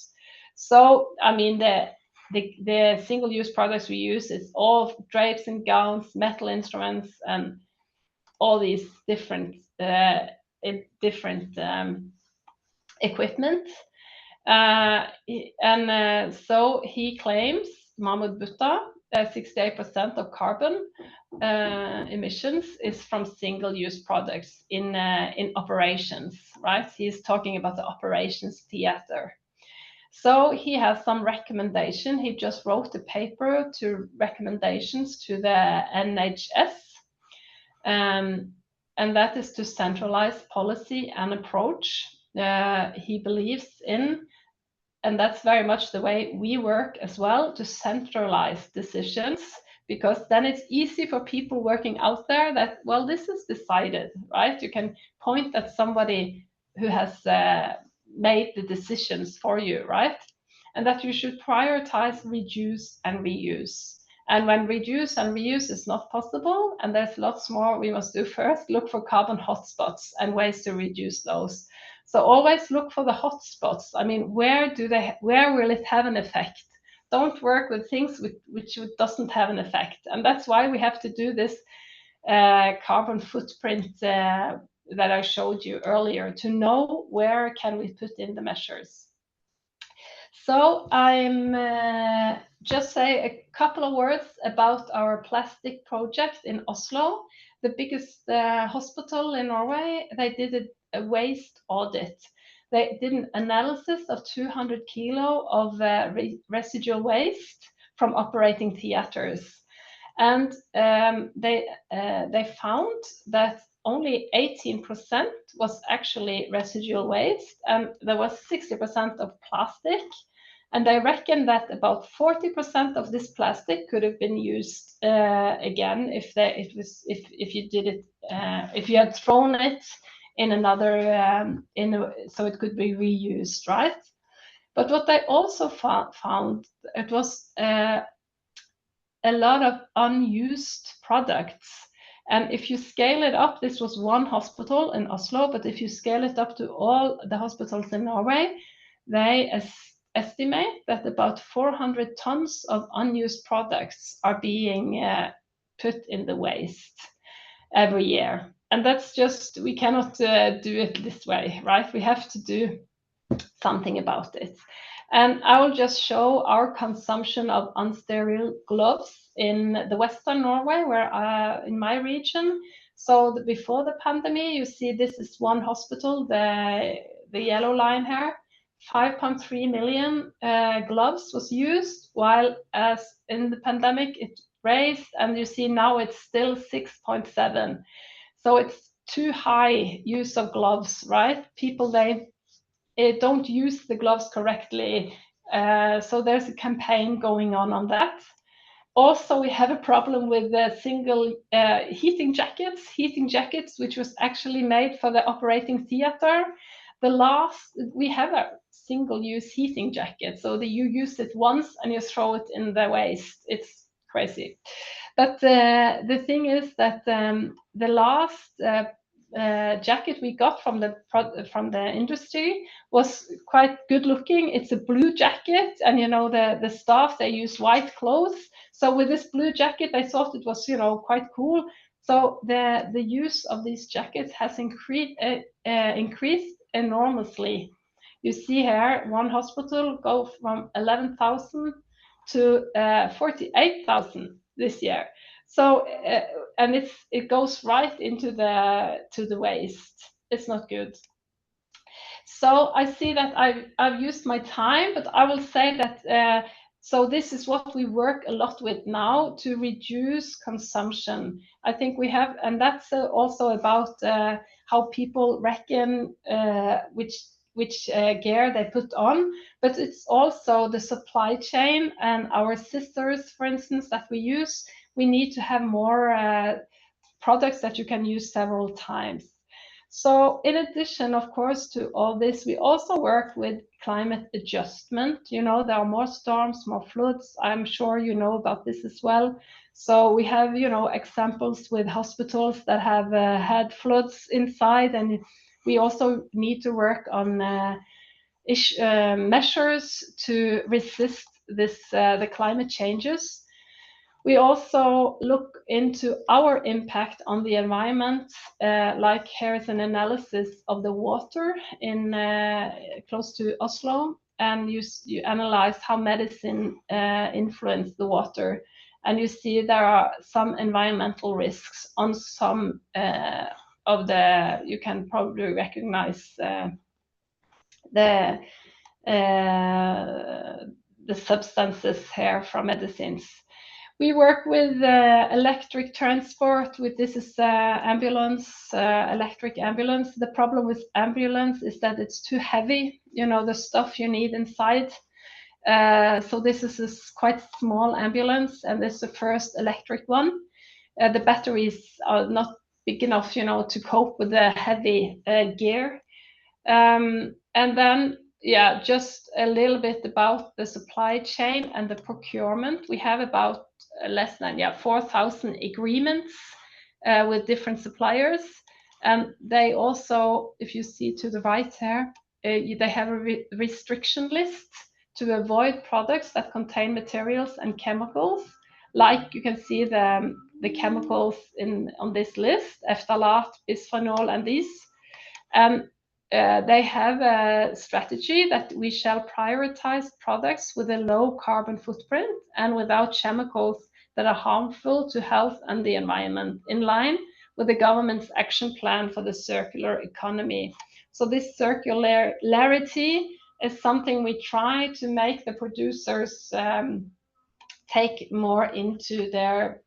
[SPEAKER 3] So, I mean, the single-use products we use is all drapes and gowns, metal instruments, and all these different equipment. So he claims, Mahmoud Butta, 68% of carbon emissions is from single-use products in operations, right? He's talking about the operations theater. So he has some recommendation. He just wrote a paper to recommendations to the NHS, and that is to centralize policy and approach. He believes in, and that's very much the way we work as well, to centralize decisions, because then it's easy for people working out there that, well, this is decided, right? You can point at somebody who has made the decisions for you, right? And that you should prioritize reduce and reuse. And when reduce and reuse is not possible, and there's lots more we must do first, look for carbon hotspots and ways to reduce those. So always look for the hotspots. I mean, where will it have an effect? Don't work with things which doesn't have an effect. And that's why we have to do this carbon footprint that I showed you earlier, to know where can we put in the measures. So I'm just say a couple of words about our plastic project in Oslo. The biggest hospital in Norway, they did a waste audit. They did an analysis of 200 kilo of residual waste from operating theaters. And they found that only 18% was actually residual waste, and there was 60% of plastic. And they reckon that about 40% of this plastic could have been used again if you had thrown it in another so it could be reused, right? But what they also found, it was a lot of unused products. And if you scale it up, this was one hospital in Oslo, but if you scale it up to all the hospitals in Norway, they estimate that about 400 tons of unused products are being put in the waste every year. And that's just, we cannot do it this way, right? We have to do something about it. And I will just show our consumption of unsterile gloves in the Western Norway, where in my region. So before the pandemic, you see this is one hospital, the yellow line here. 5.3 million gloves was used, while as in the pandemic it raised, and you see now it's still 6.7. So it's too high use of gloves, right? People, they don't use the gloves correctly. So there's a campaign going on that. Also, we have a problem with the single heating jackets, which was actually made for the operating theater. We have a single-use heating jacket, so that you use it once and you throw it in the waste. It's crazy. But the thing is that the last jacket we got from the industry was quite good looking. It's a blue jacket, and you know the staff, they use white clothes. So with this blue jacket, I thought it was quite cool. So the use of these jackets has increased enormously. You see here one hospital go from 11,000 to 48,000 this year. So and it goes right into the waste. It's not good. So I see that I've used my time, but I will say that so this is what we work a lot with now, to reduce consumption. I think we have, and that's also about how people reckon which which gear they put on, but it's also the supply chain and our sisters, for instance, that we use. We need to have more products that you can use several times. So in addition, of course, to all this, we also work with climate adjustment. You know, there are more storms, more floods. I'm sure you know about this as well. So we have, you know, examples with hospitals that have had floods inside, and we also need to work on measures to resist this the climate changes. We also look into our impact on the environment, like here is an analysis of the water in close to Oslo, and you analyze how medicine influence the water, and you see there are some environmental risks on some of the, you can probably recognize the substances here from medicines. We work with electric transport. This is ambulance, electric ambulance. The problem with ambulance is that it's too heavy, you know, the stuff you need inside. So this is a quite small ambulance, and this is the first electric one. The batteries are not big enough, you know, to cope with the heavy gear. And then, yeah, just a little bit about the supply chain and the procurement. We have about less than 4,000 agreements with different suppliers, and they also, if you see to the right here, they have a restriction list to avoid products that contain materials and chemicals. Like you can see the chemicals on this list: phthalate, bisphenol, and these. And they have a strategy that we shall prioritize products with a low carbon footprint and without chemicals that are harmful to health and the environment, in line with the government's action plan for the circular economy. So this circularity is something we try to make the producers take more into their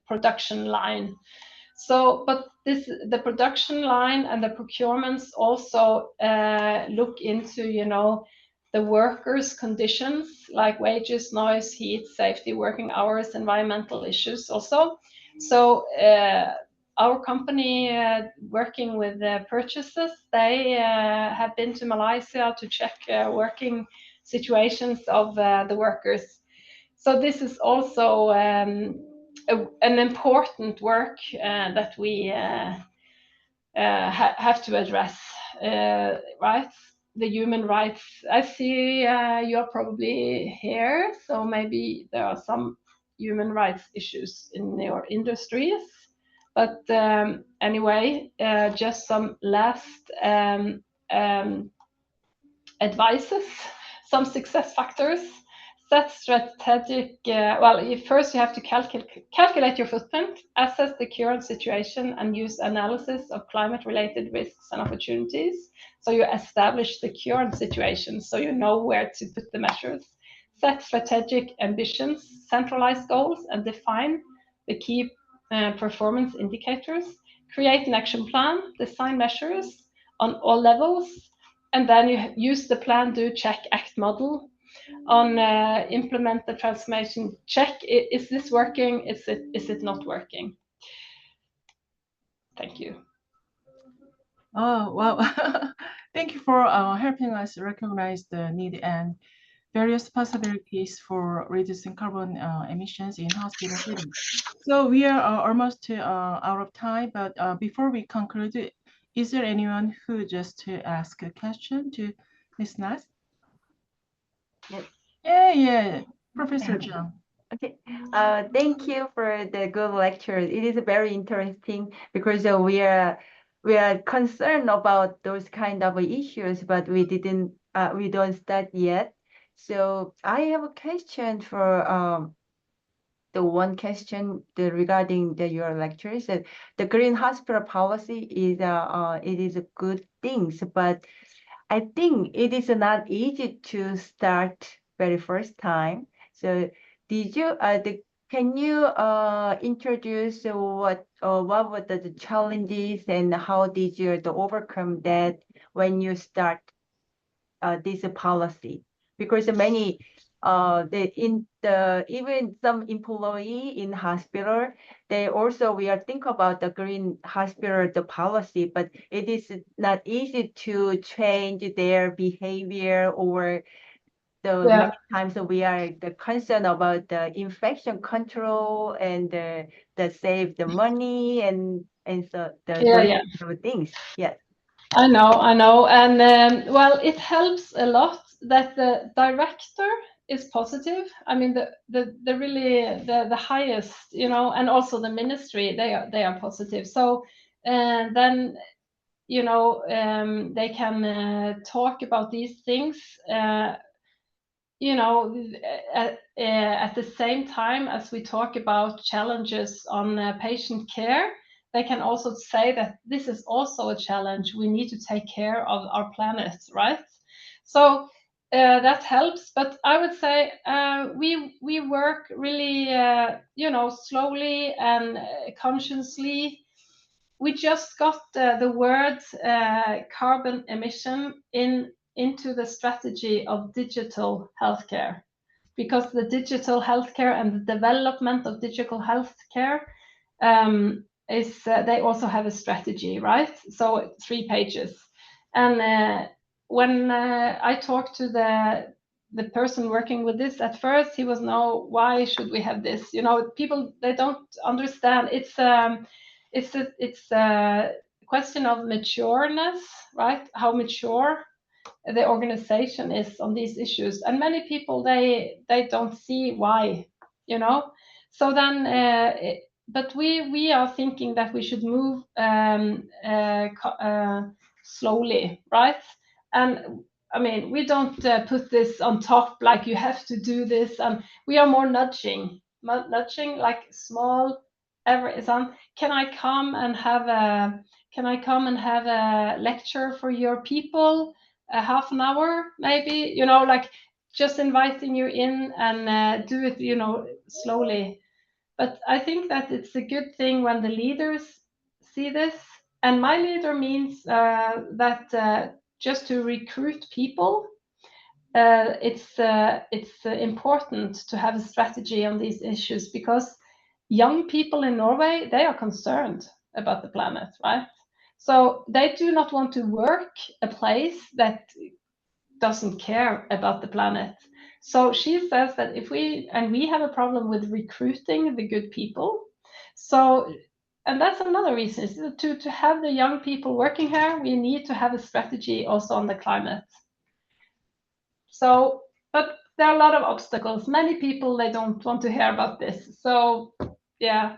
[SPEAKER 3] production line. So, but the production line and the procurements also look into, you know, the workers' conditions like wages, noise, heat, safety, working hours, environmental issues also. So our company working with purchases, they have been to Malaysia to check working situations of the workers. So this is also an important work that we have to address, right? The human rights. I see you're probably here, so maybe there are some human rights issues in your industries. But anyway, just some last advices, some success factors. Set strategic, first you have to calculate your footprint, assess the current situation, and use analysis of climate-related risks and opportunities. So you establish the current situation, so you know where to put the measures. Set strategic ambitions, centralize goals, and define the key performance indicators. Create an action plan, design measures on all levels, and then you use the plan, do, check, act model on implement the transformation. Check, is this working? Is it not working? Thank you.
[SPEAKER 1] Oh, wow. Thank you for helping us recognize the need and various possibilities for reducing carbon emissions in hospital settings. So we are almost out of time, but before we conclude, is there anyone who just to ask a question to Ms. Nas?
[SPEAKER 4] Yes.
[SPEAKER 1] Yeah, Professor Zhang.
[SPEAKER 4] Okay. Thank you for the good lecture. It is very interesting because we are concerned about those kind of issues, but we don't start yet. So I have a question for the one question regarding your lectures. The green hospital policy is it is a good thing, but I think it is not easy to start very first time. So did you can you introduce what were the challenges and how did you overcome that when you start this policy, because many even some employee in hospital, they also will think about the green hospital, the policy, but it is not easy to change their behavior, or many times we are concerned about the infection control and the save the money and so those things. Yes.
[SPEAKER 3] I know, and well, it helps a lot that the director is positive. I mean, the really the highest, you know, and also the ministry, they are positive. So then, you know, they can talk about these things, you know, at the same time as we talk about challenges on patient care. They can also say that this is also a challenge. We need to take care of our planet, right? So that helps. But I would say we work really, you know, slowly and consciously. We just got the word carbon emission into the strategy of digital healthcare, because the digital healthcare and the development of digital healthcare is they also have a strategy, right? So 3 pages. And when I talked to the person working with this at first, he was, no, why should we have this? You know, people, they don't understand. It's a question of matureness, right? How mature the organization is on these issues, and many people they don't see why, you know. So then but we are thinking that we should move slowly, right? And I mean, we don't put this on top like you have to do this, and we are more nudging like small can I come and have a lecture for your people, a half an hour maybe, you know, like just inviting you in and do it, you know, slowly. But I think that it's a good thing when the leaders see this. And my leader means that just to recruit people, it's important to have a strategy on these issues, because young people in Norway, they are concerned about the planet, right? So they do not want to work a place that doesn't care about the planet. So she says that we have a problem with recruiting the good people. So, and that's another reason, is to have the young people working here, we need to have a strategy also on the climate. So, but there are a lot of obstacles. Many people, they don't want to hear about this. So, yeah.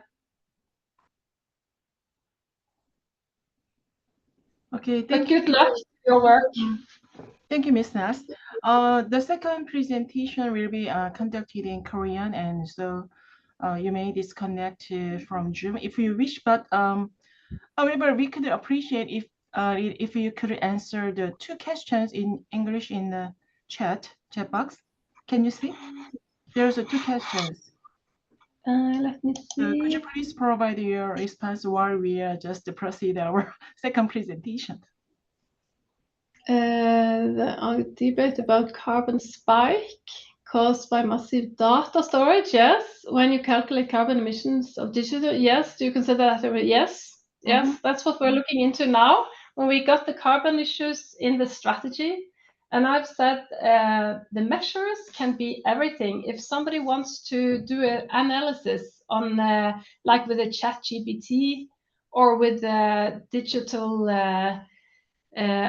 [SPEAKER 1] Okay, thank
[SPEAKER 3] you. Good luck to your work.
[SPEAKER 1] Thank you, Ms. Nass. The second presentation will be conducted in Korean, and so you may disconnect from Zoom if you wish. But however, we could appreciate if you could answer the 2 questions in English in the chat box. Can you see? There's 2 questions.
[SPEAKER 3] Let me see.
[SPEAKER 1] So could you please provide your response while we just proceed our second presentation?
[SPEAKER 3] The debate about carbon spike caused by massive data storage. Yes, when you calculate carbon emissions of digital, yes, do you consider that? Yes, yes, that's what we're looking into now. When we got the carbon issues in the strategy, and I've said the measures can be everything. If somebody wants to do an analysis on, like with a ChatGPT or with digital.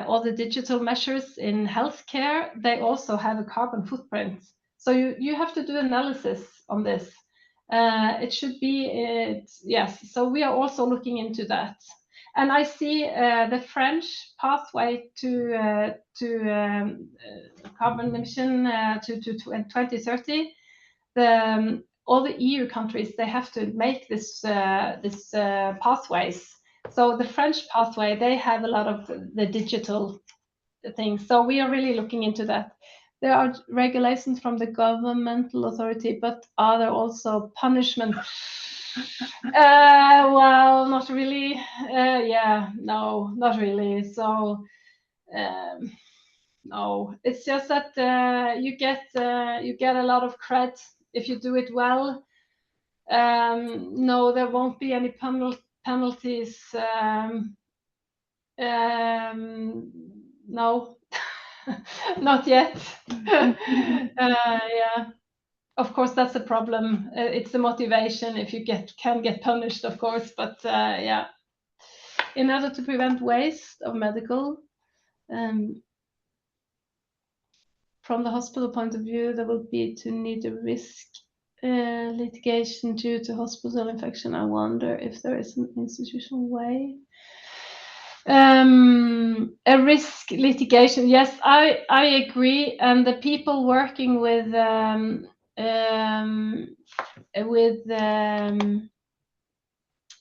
[SPEAKER 3] All the digital measures in healthcare, they also have a carbon footprint. So you have to do analysis on this. It should be, yes, so we are also looking into that. And I see the French pathway to carbon emission to 2030. All the EU countries, they have to make this pathways. So the French pathway, they have a lot of the digital things. So we are really looking into that. There are regulations from the governmental authority, but are there also punishment? Well, not really. Yeah, no, not really. So no. It's just that you get a lot of cred if you do it well. No, there won't be any penalties. No, not yet. Yeah, of course that's a problem. It's the motivation if you can get punished, of course. But yeah, in order to prevent waste of medical. From the hospital point of view, there will be to need a risk litigation due to hospital infection. I wonder if there is an institutional way. A risk litigation, yes, I agree. And the people working with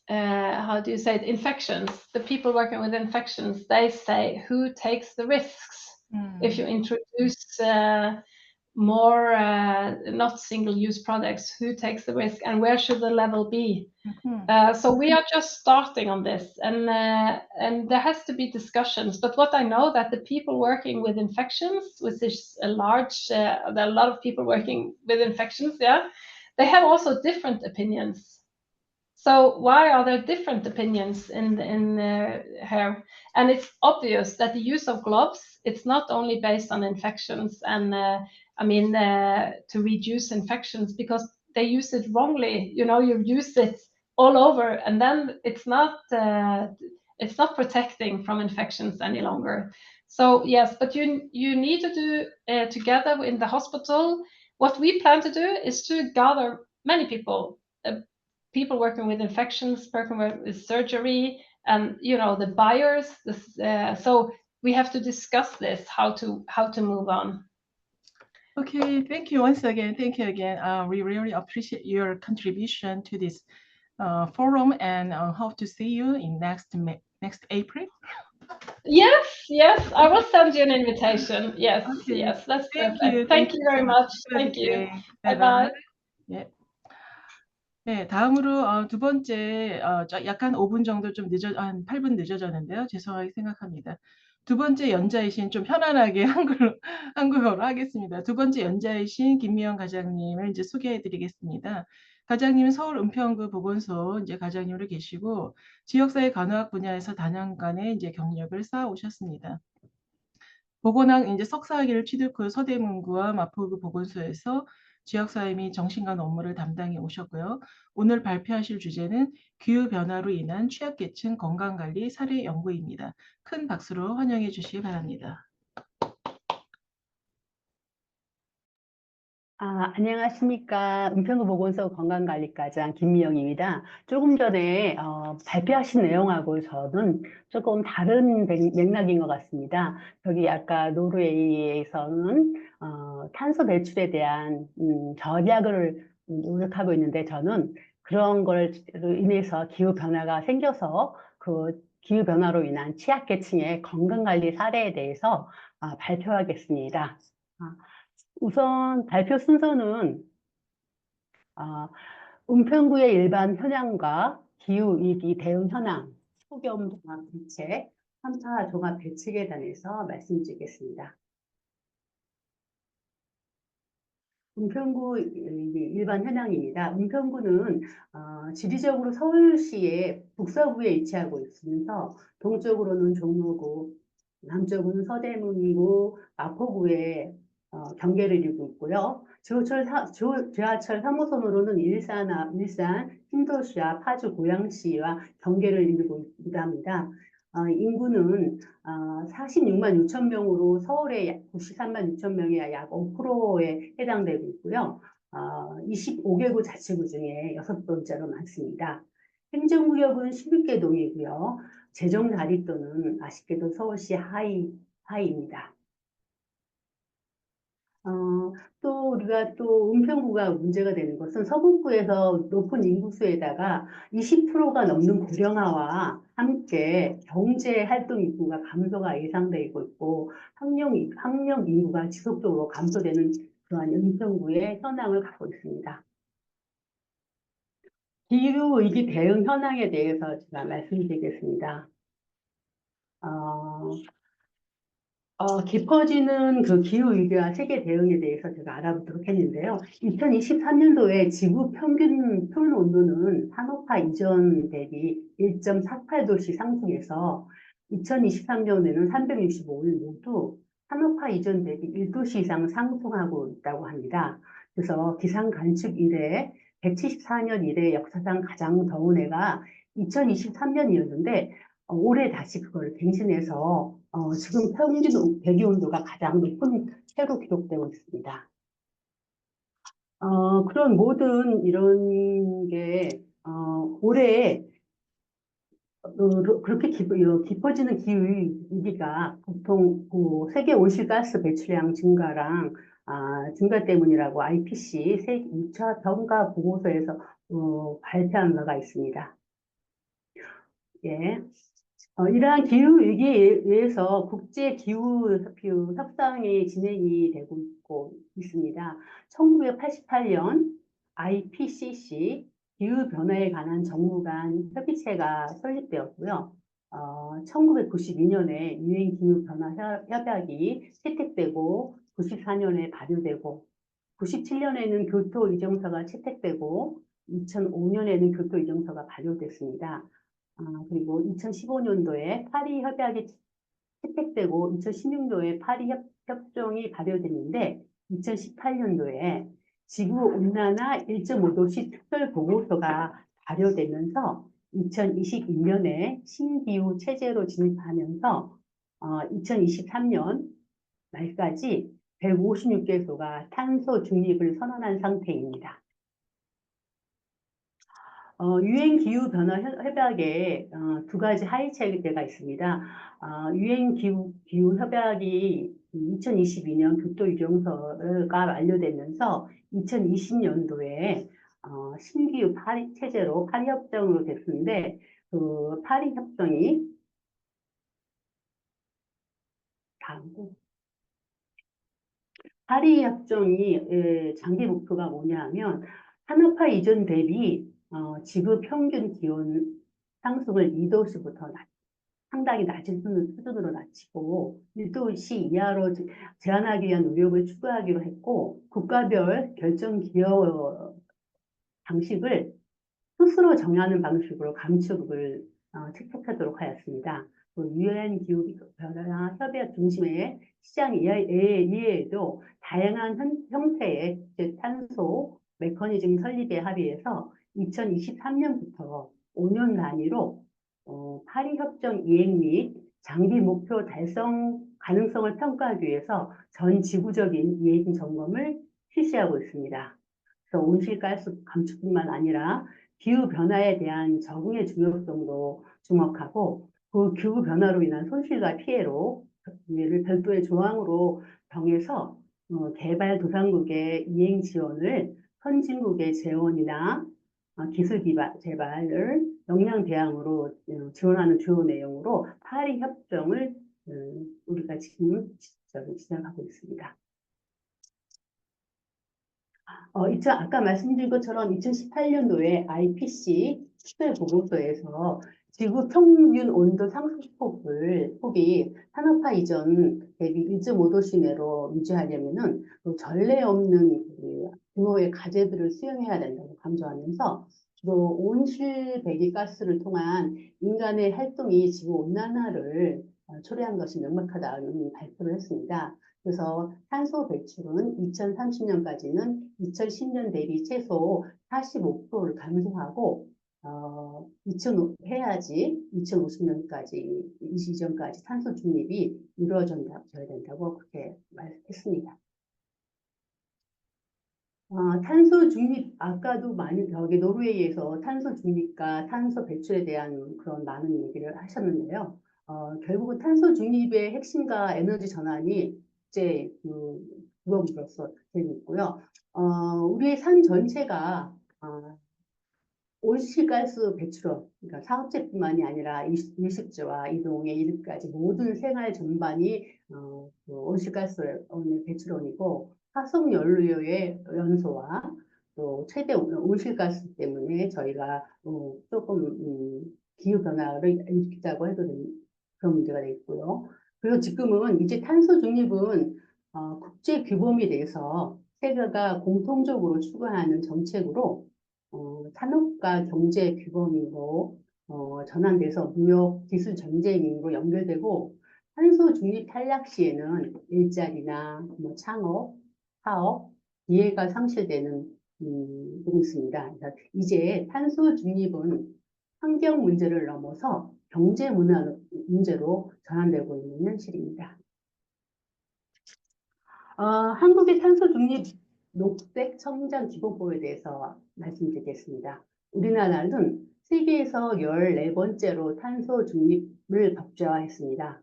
[SPEAKER 3] how do you say it, infections, the people working with infections, they say, who takes the risks if you introduce more not single-use products? Who takes the risk, and where should the level be? So we are just starting on this, and there has to be discussions. But what I know that the people working with infections, which is a large, there are a lot of people working with infections, yeah, they have also different opinions. So why are there different opinions in here? And it's obvious that the use of gloves, it's not only based on infections and to reduce infections, because they use it wrongly. You know, you use it all over, and then it's not protecting from infections any longer. So yes, but you need to do together in the hospital. What we plan to do is to gather many people. People working with infections, working with surgery, and the buyers. So we have to discuss this, how to move on.
[SPEAKER 1] Okay, thank you once again. Thank you again. We really appreciate your contribution to this forum, and hope to see you in next April.
[SPEAKER 3] Yes, I will send you an invitation. Yes,
[SPEAKER 1] Okay.
[SPEAKER 3] yes, that's
[SPEAKER 1] Thank
[SPEAKER 3] perfect.
[SPEAKER 1] you.
[SPEAKER 3] Thank you very much. Thank you. Bye-bye.
[SPEAKER 1] 예. 네, 다음으로 두 번째 약간 5분 정도 좀 한 8분 늦어졌는데요. 죄송하게 생각합니다. 두 번째 연자이신 좀 편안하게 한국어로 하겠습니다. 두 번째 연자이신 김미영 과장님을 이제 소개해 드리겠습니다. 과장님은 서울 은평구 보건소 이제 과장님으로 계시고 지역사회 간호학 분야에서 다년간의 이제 경력을 쌓아 오셨습니다. 보건학 이제 석사학위를 취득 후 서대문구와 마포구 보건소에서 지역사회 및 정신간 업무를 담당해 오셨고요. 오늘 발표하실 주제는 기후변화로 인한 취약계층 건강관리 사례 연구입니다. 큰 박수로 환영해 주시기 바랍니다.
[SPEAKER 5] 안녕하십니까. 은평구 보건소 건강관리과장 김미영입니다. 조금 전에 발표하신 내용하고 저는 조금 다른 맥락인 것 같습니다. 여기 아까 노르웨이에서는 탄소 배출에 대한 절약을 노력하고 있는데, 저는 그런 걸로 인해서 기후변화가 생겨서 그 기후변화로 인한 취약계층의 건강관리 사례에 대해서 발표하겠습니다. 우선 발표 순서는 은평구의 일반 현황과 기후위기 대응 현황, 소겸 종합 대책, 3차 종합 대책에 대해서 말씀드리겠습니다. 은평구 일반 현황입니다. 은평구는 지리적으로 서울시의 북서부에 위치하고 있으면서 동쪽으로는 종로구, 남쪽은 서대문구, 마포구에 경계를 이루고 있고요. 지하철 3호선으로는 일산, 신도시와 파주, 고양시와 경계를 이루고 있답니다. 인구는 46만 6천 명으로 서울의 약 93만 6천 명의 약 5%에 해당되고 있고요. 25개구 자치구 중에 6번째로 많습니다. 행정구역은 16개 동이고요. 재정 자립도는 아쉽게도 서울시 하위입니다. 또 우리가 또 은평구가 문제가 되는 것은 서북구에서 높은 인구수에다가 20%가 넘는 고령화와 함께 경제 활동 인구가 감소가 예상되고 있고 학령 인구가 지속적으로 감소되는 그러한 은평구의 현황을 갖고 있습니다. 기후위기 대응 현황에 대해서 제가 말씀드리겠습니다. 깊어지는 그 기후위기와 세계 대응에 대해서 제가 알아보도록 했는데요. 2023년도에 지구 평균 표준 온도는 산업화 이전 대비 1.48도씩 상승해서 2023년에는 365일 모두 산업화 이전 대비 1도씨 이상 상승하고 있다고 합니다. 그래서 기상 관측 이래 174년 이래 역사상 가장 더운 해가 2023년이었는데 올해 다시 그걸 갱신해서 지금 평균 대기 온도가 가장 높은 해로 기록되고 있습니다. 그런 모든 이런 게 올해 그렇게 깊어지는 기후위기가 보통 그 세계 온실가스 배출량 증가랑 증가 때문이라고 IPC 세계 2차 평가 보고서에서 발표한 바가 있습니다. 예. 이러한 기후위기에 의해서 국제기후 협상이 진행이 되고 있습니다. 1988년 IPCC 기후변화에 관한 정무 간 협의체가 설립되었고요. 1992년에 유엔기후변화협약이 채택되고 94년에 발효되고 97년에는 교토의정서가 채택되고 2005년에는 교토의정서가 발효됐습니다. 그리고 2015년도에 파리 협약이 채택되고 2016년도에 파리 협정이 발효됐는데 2018년도에 지구온난화 1.5도씨 특별 보고서가 발효되면서 2022년에 신기후 체제로 진입하면서 2023년 말까지 156개소가 탄소 중립을 선언한 상태입니다. 유엔 기후 변화 협약에 두 가지 하위 체계가 있습니다. 유엔 기후 협약이 2022년 교토 유정서가 완료되면서 2020년도에 신기후 파리 체제로 파리 협정으로 됐는데 그 파리 협정이 파리 협정이 장기 목표가 뭐냐하면 산업화 이전 대비 지구 평균 기온 상승을 2도씨부터 상당히 낮은 수준으로 낮추고 1도씨 이하로 제한하기 위한 노력을 추구하기로 했고 국가별 결정 기여 방식을 스스로 정하는 방식으로 감축을 채택하도록 하였습니다. 유엔 기후 변화 협약 중심의 시장 이외에도 다양한 형태의 탄소 메커니즘 설립에 합의해서 2023년부터 5년 단위로 파리 협정 이행 및 장기 목표 달성 가능성을 평가하기 위해서 전 지구적인 이행 점검을 실시하고 있습니다. 그래서 온실가스 감축뿐만 아니라 기후 변화에 대한 적응의 중요성도 주목하고 그 기후 변화로 인한 손실과 피해로 이를 별도의 조항으로 정해서 개발도상국의 이행 지원을 선진국의 재원이나 기술 개발을 역량 대항으로 지원하는 주요 내용으로 파리 협정을 우리가 지금 진행하고 있습니다. 아까 말씀드린 것처럼 2018년도에 IPC 특별 보고서에서 지구 평균 온도 상승폭이 산업화 이전 대비 1.5도씨 내로 유지하려면은 전례 없는 규모의 과제들을 수행해야 된다고 강조하면서 주로 온실 배기가스를 통한 인간의 활동이 지구 온난화를 초래한 것이 명백하다는 발표를 했습니다. 그래서 탄소 배출은 2030년까지는 2010년 대비 최소 45%를 감소하고 해야지 2050년까지 이 시점까지 탄소 중립이 이루어져야 된다고 그렇게 말했습니다. 탄소 중립 아까도 많이 저기 노르웨이에서 탄소 중립과 탄소 배출에 대한 그런 많은 얘기를 하셨는데요. 결국은 탄소 중립의 핵심과 에너지 전환이 이제 그거로서 되고 있고요. 우리의 삶 전체가 온실가스 배출원, 그러니까 사업체뿐만이 아니라 일식주와 이동에 이르기까지 모든 생활 전반이 온실가스 배출원이고 화석 연료의 연소와 또 최대 온실가스 때문에 저희가 조금 기후 변화를 일으키자고 해도 그런 문제가 있고요. 그래서 지금은 이제 탄소 중립은 국제 규범에 대해서 세계가 공통적으로 추구하는 정책으로 산업과 경제 규범으로 전환돼서 무역 기술 전쟁으로 연결되고 탄소 중립 탈락 시에는 일자리나 뭐 창업, 사업, 기회가 상실되는 있습니다. 그래서 이제 탄소 중립은 환경 문제를 넘어서 경제 문제로 전환되고 있는 현실입니다. 한국의 탄소 중립 녹색 성장 기본법에 대해서 말씀드리겠습니다. 우리나라는 세계에서 14번째로 탄소 중립을 법제화했습니다.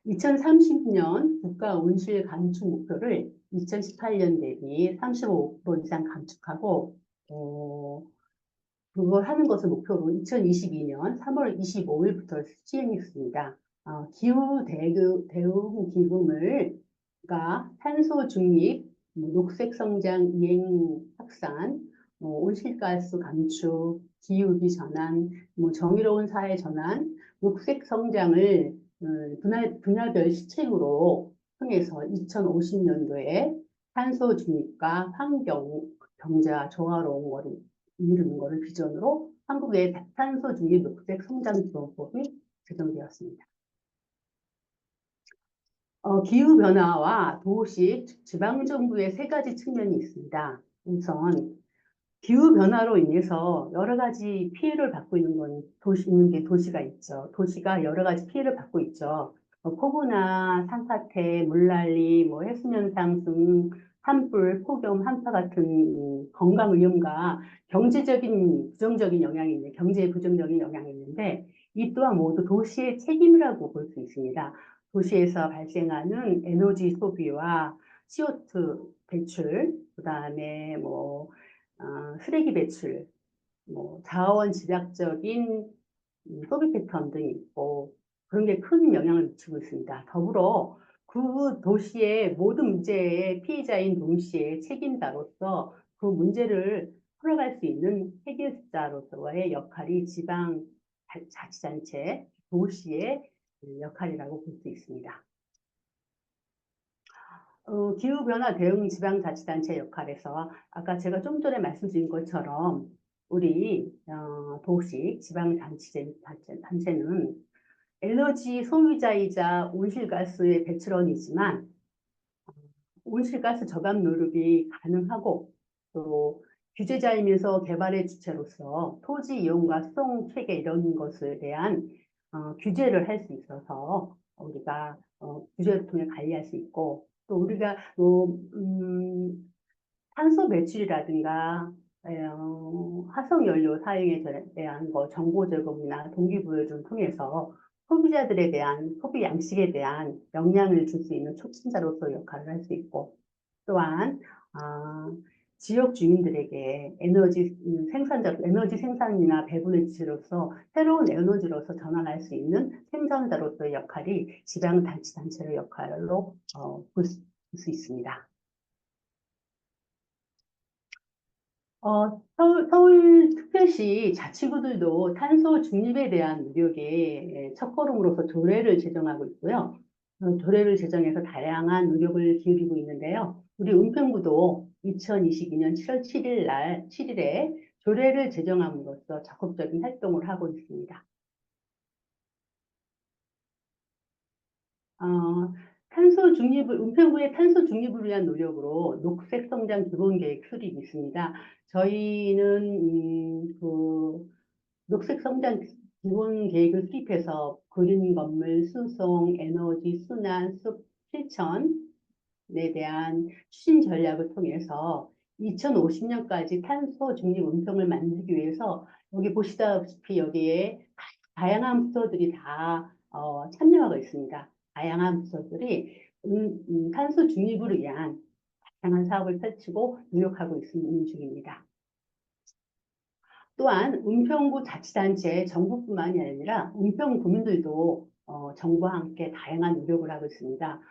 [SPEAKER 5] 2030년 국가 온실 감축 목표를 2018년 대비 35% 이상 감축하고 그걸 하는 것을 목표로 2022년 3월 25일부터 시행했습니다. 기후 대응 기금을 탄소 중립, 녹색 성장 이행 확산, 온실가스 감축, 기후위기 전환, 정의로운 사회 전환, 녹색 성장을 분야별 시책으로 통해서 2050년도에 탄소 중립과 환경 경제와 조화로운 것을 이루는 것을 비전으로 한국의 탄소 중립 녹색 성장 기본법이 제정되었습니다. 기후 변화와 도시, 지방정부의 세 가지 측면이 있습니다. 우선 기후 변화로 인해서 여러 가지 피해를 받고 있는 건 도시가 있죠. 도시가 여러 가지 피해를 받고 있죠. 폭우나 산사태, 물난리, 해수면 상승, 산불, 폭염, 한파 같은 건강 위험과 경제적인 부정적인 영향이 있는 경제에 부정적인 영향이 있는데 이 또한 모두 도시의 책임이라고 볼 수 있습니다. 도시에서 발생하는 에너지 소비와 CO2 배출, 그다음에 쓰레기 배출, 자원 집약적인 소비 패턴 등이 있고 그런 게 큰 영향을 미치고 있습니다. 더불어 그 도시의 모든 문제의 피해자인 동시에 책임자로서 그 문제를 풀어갈 수 있는 해결자로서의 역할이 지방 자치단체, 도시의 역할이라고 볼 수 있습니다. 기후변화 대응 지방자치단체 역할에서 아까 제가 좀 전에 말씀드린 것처럼 우리 도시 지방자치단체는 에너지 소유자이자 온실가스의 배출원이지만 온실가스 저감 노력이 가능하고 또 규제자이면서 개발의 주체로서 토지 이용과 수송 체계 이런 것에 대한 규제를 할 수 있어서 우리가 규제를 통해 관리할 수 있고 또 우리가 탄소 배출이라든가 화석연료 사용에 대한 정보 제공이나 동기부여 를 통해서 소비자들에 대한 소비 양식에 대한 영향을 줄 수 있는 촉진자로서 역할을 할 수 있고 또한 지역 주민들에게 에너지 생산이나 배분의 지로서 새로운 에너지로서 전환할 수 있는 생산자로서의 역할이 지방자치단체의 역할로 볼 수 있습니다. 서울특별시 자치구들도 탄소 중립에 대한 노력의 첫걸음으로서 조례를 제정하고 있고요. 조례를 제정해서 다양한 노력을 기울이고 있는데요. 우리 은평구도 2022년 7월 7일에 조례를 제정함으로써 적극적인 활동을 하고 있습니다. 은평구의 탄소 중립을 위한 노력으로 녹색 성장 기본계획 수립이 있습니다. 저희는 녹색 성장 기본계획을 수립해서 그린 건물, 수송, 에너지, 순환, 숲, 실천에 대한 추진 전략을 통해서 2050년까지 탄소 중립 은평을 만들기 위해서 여기 보시다시피 여기에 다양한 부서들이 다 참여하고 있습니다. 다양한 부서들이 탄소 중립을 위한 다양한 사업을 펼치고 노력하고 있는 중입니다. 또한 은평구 자치단체 정부뿐만이 아니라 은평 구민들도 정부와 함께 다양한 노력을 하고 있습니다.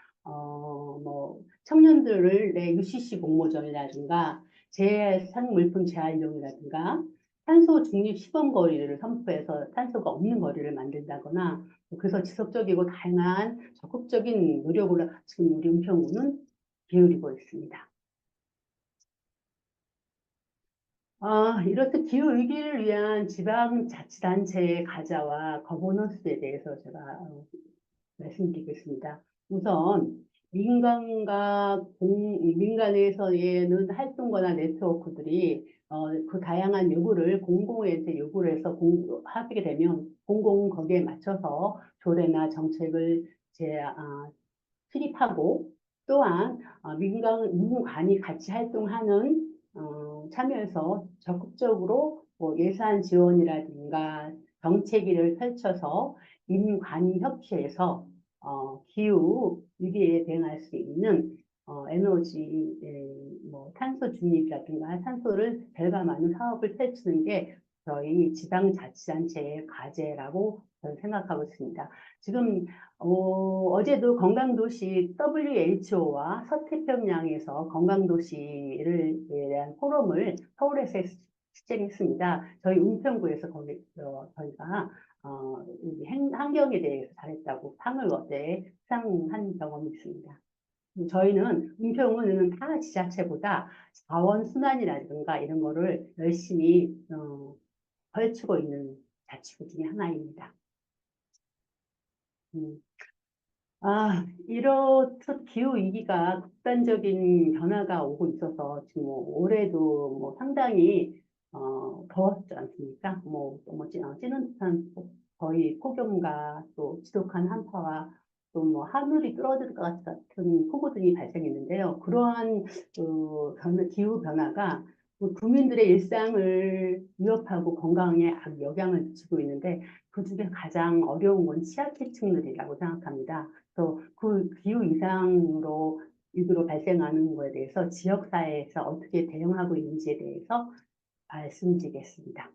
[SPEAKER 5] 청년들을 UCC 공모전이라든가 재생물품 재활용이라든가 탄소 중립 시범 거리를 선포해서 탄소가 없는 거리를 만든다거나 그래서 지속적이고 다양한 적극적인 노력을 지금 우리 은평구는 기울이고 있습니다. 이렇듯 기후 위기를 위한 지방자치단체의 가자와 거버넌스에 대해서 제가 말씀드리겠습니다. 우선 민간에서는 활동거나 네트워크들이 그 다양한 요구를 공공한테 요구를 해서 하게 되면 공공은 거기에 맞춰서 조례나 정책을 수립하고 또한 민간이 같이 활동하는 참여해서 적극적으로 뭐 예산 지원이라든가 정책을 펼쳐서 민관이 협치해서 기후 위기에 대응할 수 있는 에너지, 뭐 탄소 중립이라든가 탄소를 절감하는 사업을 펼치는 게 저희 지방자치단체의 과제라고 저는 생각하고 있습니다. 지금 어제도 건강도시 WHO와 서태평양에서 건강도시를 대한 포럼을 서울에서 실행했습니다. 저희 은평구에서 저희가 환경에 대해서 잘했다고 상을 어제 수상한 경험이 있습니다. 저희는 은평구는 타 지자체보다 자원순환이라든가 이런 거를 열심히 펼치고 있는 자치구 중에 하나입니다. 이렇듯 기후위기가 극단적인 변화가 오고 있어서 지금 뭐 올해도 뭐 상당히 더웠지 않습니까? 찌는 듯한 거의 폭염과 또 지독한 한파와 또 뭐 하늘이 뚫어질 것 같은 폭우들이 발생했는데요. 그러한 기후 변화가 국민들의 일상을 위협하고 건강에 영향을 미치고 있는데 그 중에 가장 어려운 건 취약계층들이라고 생각합니다. 또 그 기후 이상으로 위기로 발생하는 것에 대해서 지역사회에서 어떻게 대응하고 있는지에 대해서 말씀드리겠습니다.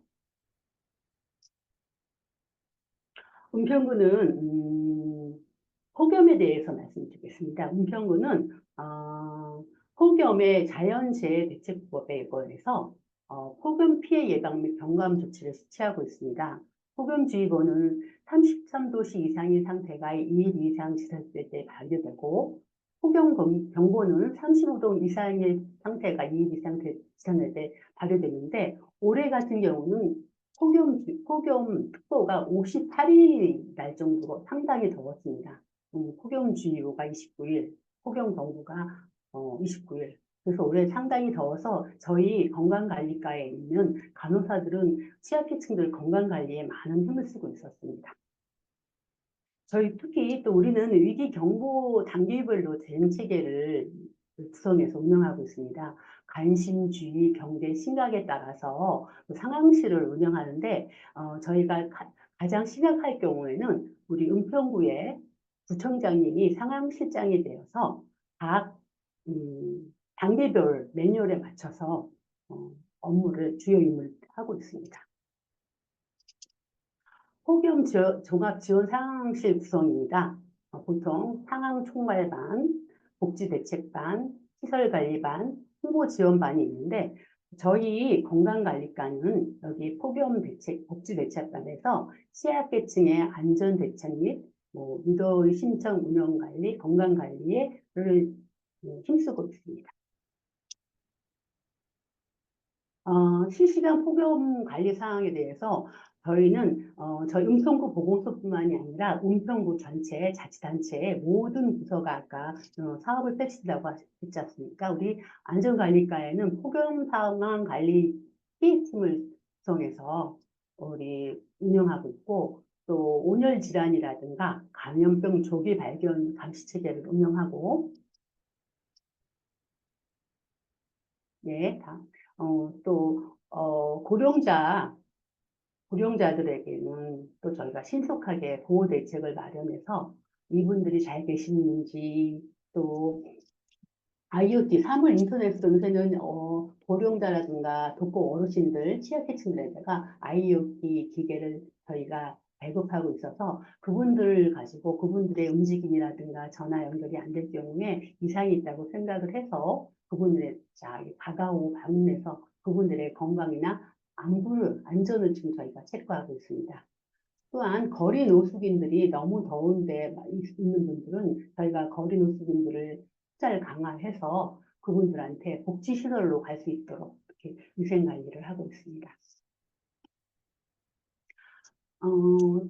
[SPEAKER 5] 은평구는 폭염에 대해서 말씀드리겠습니다. 은평구는 폭염의 자연재해 대책법에 관해서 폭염 피해 예방 및 경감 조치를 실시하고 있습니다. 폭염주의보는 33도씨 이상의 상태가 2일 이상 지속될 때 발효되고 폭염경보는 35도 이상의 상태가 2일 이상 지속될 때 발효되는데 올해 같은 경우는 폭염특보가 58일 날 정도로 상당히 더웠습니다. 폭염주의보가 29일, 폭염경보가 29일. 그래서 올해 상당히 더워서 저희 건강관리과에 있는 간호사들은 취약계층들 건강관리에 많은 힘을 쓰고 있었습니다. 저희 특히 또 우리는 위기경보 단계별로 대응체계를 구성해서 운영하고 있습니다. 관심, 주의, 경계, 심각에 따라서 상황실을 운영하는데 저희가 가장 심각할 경우에는 우리 은평구의 구청장님이 상황실장이 되어서 각 단계별 매뉴얼에 맞춰서 주요 임무를 하고 있습니다. 폭염 종합지원 상황실 구성입니다. 보통 상황총괄반, 복지대책반, 시설관리반, 홍보지원반이 있는데 저희 건강관리과는 여기 복지대책반에서 취약계층의 안전대책 및 무더위 신청 운영관리, 건강관리에 힘쓰고 있습니다. 실시간 폭염 관리 사항에 대해서 저희는 저희 은평구 보건소뿐만이 아니라 은평구 전체 자치단체의 모든 부서가 아까 사업을 펼친다고 했지 않습니까? 우리 안전관리과에는 폭염 상황 관리 피해팀을 구성해서 우리 운영하고 있고 또 온열 질환이라든가 감염병 조기 발견 감시 체계를 운영하고 또 고령자들에게는 또 저희가 신속하게 보호 대책을 마련해서 이분들이 잘 계시는지 또 IoT 사물 인터넷으로 요새는 고령자라든가 독거 어르신들 취약계층들에다가 IoT 기계를 저희가 배급하고 있어서 그분들 가지고 그분들의 움직임이라든가 전화 연결이 안 될 경우에 이상이 있다고 생각을 해서 그분들의 다가오고 방문해서 그분들의 건강이나 안전을 지금 저희가 체크하고 있습니다. 또한 거리 노숙인들이 너무 더운데 있는 분들은 저희가 거리 노숙인들을 숫자를 강화해서 그분들한테 복지시설로 갈 수 있도록 이렇게 위생관리를 하고 있습니다.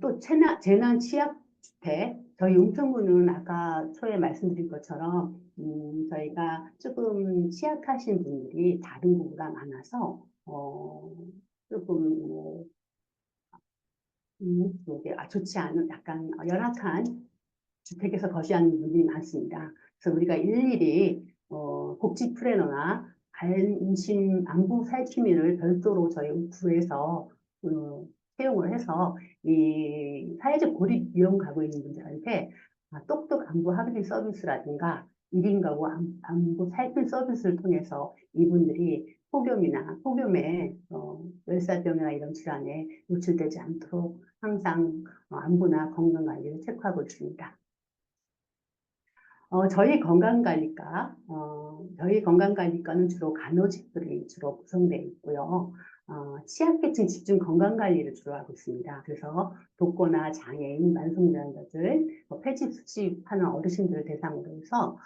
[SPEAKER 5] 또 재난 취약주택, 저희 용천구는 아까 초에 말씀드린 것처럼 저희가 조금 취약하신 분들이 다른 구보다 많아서 조금 뭐 좋지 않은 약간 열악한 주택에서 거주하는 분들이 많습니다. 그래서 우리가 일일이 복지 플래너나 안부 살피미를 별도로 저희 구에서 채용을 해서 이 사회적 고립 위험 가구 있는 분들한테 똑똑 안부 확인 서비스라든가 1인 가구 안부 살필 서비스를 통해서 이분들이 폭염에 열사병이나 이런 질환에 노출되지 않도록 항상 안부나 건강 관리를 체크하고 있습니다. 저희 건강관리과는 주로 간호직들이 주로 구성되어 있고요. 취약계층 집중 건강관리를 주로 하고 있습니다. 그래서 독거나 장애인, 만성질환자들, 폐지 수집하는 어르신들을 대상으로 해서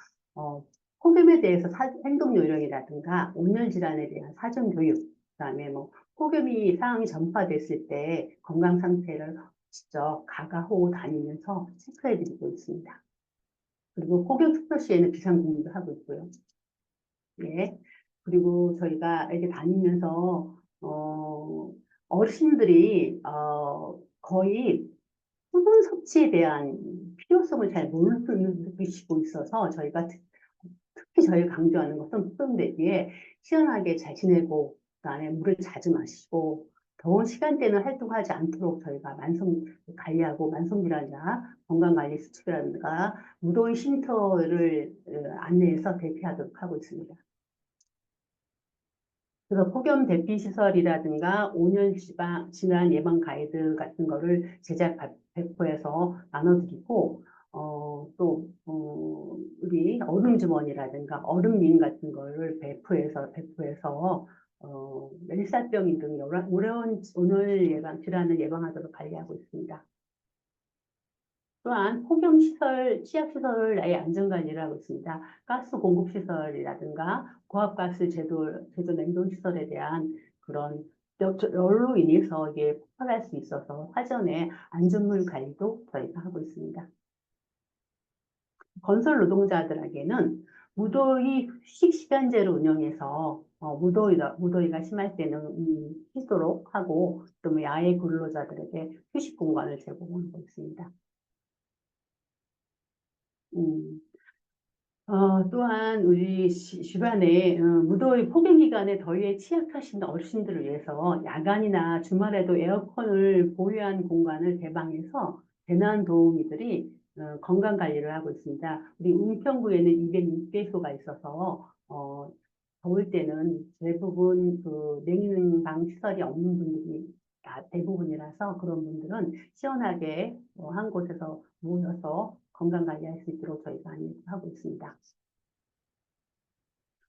[SPEAKER 5] 폭염에 대해서 행동 요령이라든가 온열 질환에 대한 사전 교육, 그다음에 폭염이 상황이 전파됐을 때 건강 상태를 직접 가가호호 다니면서 체크해드리고 있습니다. 그리고 폭염 특별 시에는 비상근무도 하고 있고요. 예. 그리고 저희가 이렇게 다니면서 어르신들이 거의 수분 섭취에 대한 필요성을 잘 모르고 느끼시고 있어서 저희가 특히 저희가 강조하는 것은 폭염 대비에 시원하게 잘 지내고 그다음에 물을 자주 마시고 더운 시간대는 활동하지 않도록 저희가 관리하고 만성질환자 건강관리 수칙이라든가 무더위 쉼터를 안내해서 대피하도록 하고 있습니다. 그래서 폭염 대피 시설이라든가 5년 질환 예방 가이드 같은 거를 제작 배포해서 나눠드리고 또 우리 얼음 주머니라든가 얼음민 같은 거를 배포해서 멜살병 등 어려운 오늘 질환을 예방하도록 관리하고 있습니다. 또한 폭염 시설, 취약 시설을 아예 안전 관리를 하고 있습니다. 가스 공급 시설이라든가 고압가스 제도 냉동 시설에 대한 그런 열로 인해서 이게 폭발할 수 있어서 사전에 안전물 관리도 저희가 하고 있습니다. 건설 노동자들에게는 무더위 휴식 시간제를 운영해서 무더위가 심할 때는 쉬도록 하고 또 야외 근로자들에게 휴식 공간을 제공하고 있습니다. 또한 우리 주변에 무더위 폭염 기간에 더위에 취약하신 어르신들을 위해서 야간이나 주말에도 에어컨을 보유한 공간을 개방해서 재난 도우미들이 건강 관리를 하고 있습니다. 우리 은평구에는 206개소가 있어서 더울 때는 대부분 그 냉방 시설이 없는 분들이 대부분이라서 그런 분들은 시원하게 한 곳에서 모여서 건강 관리할 수 있도록 저희가 하고 있습니다.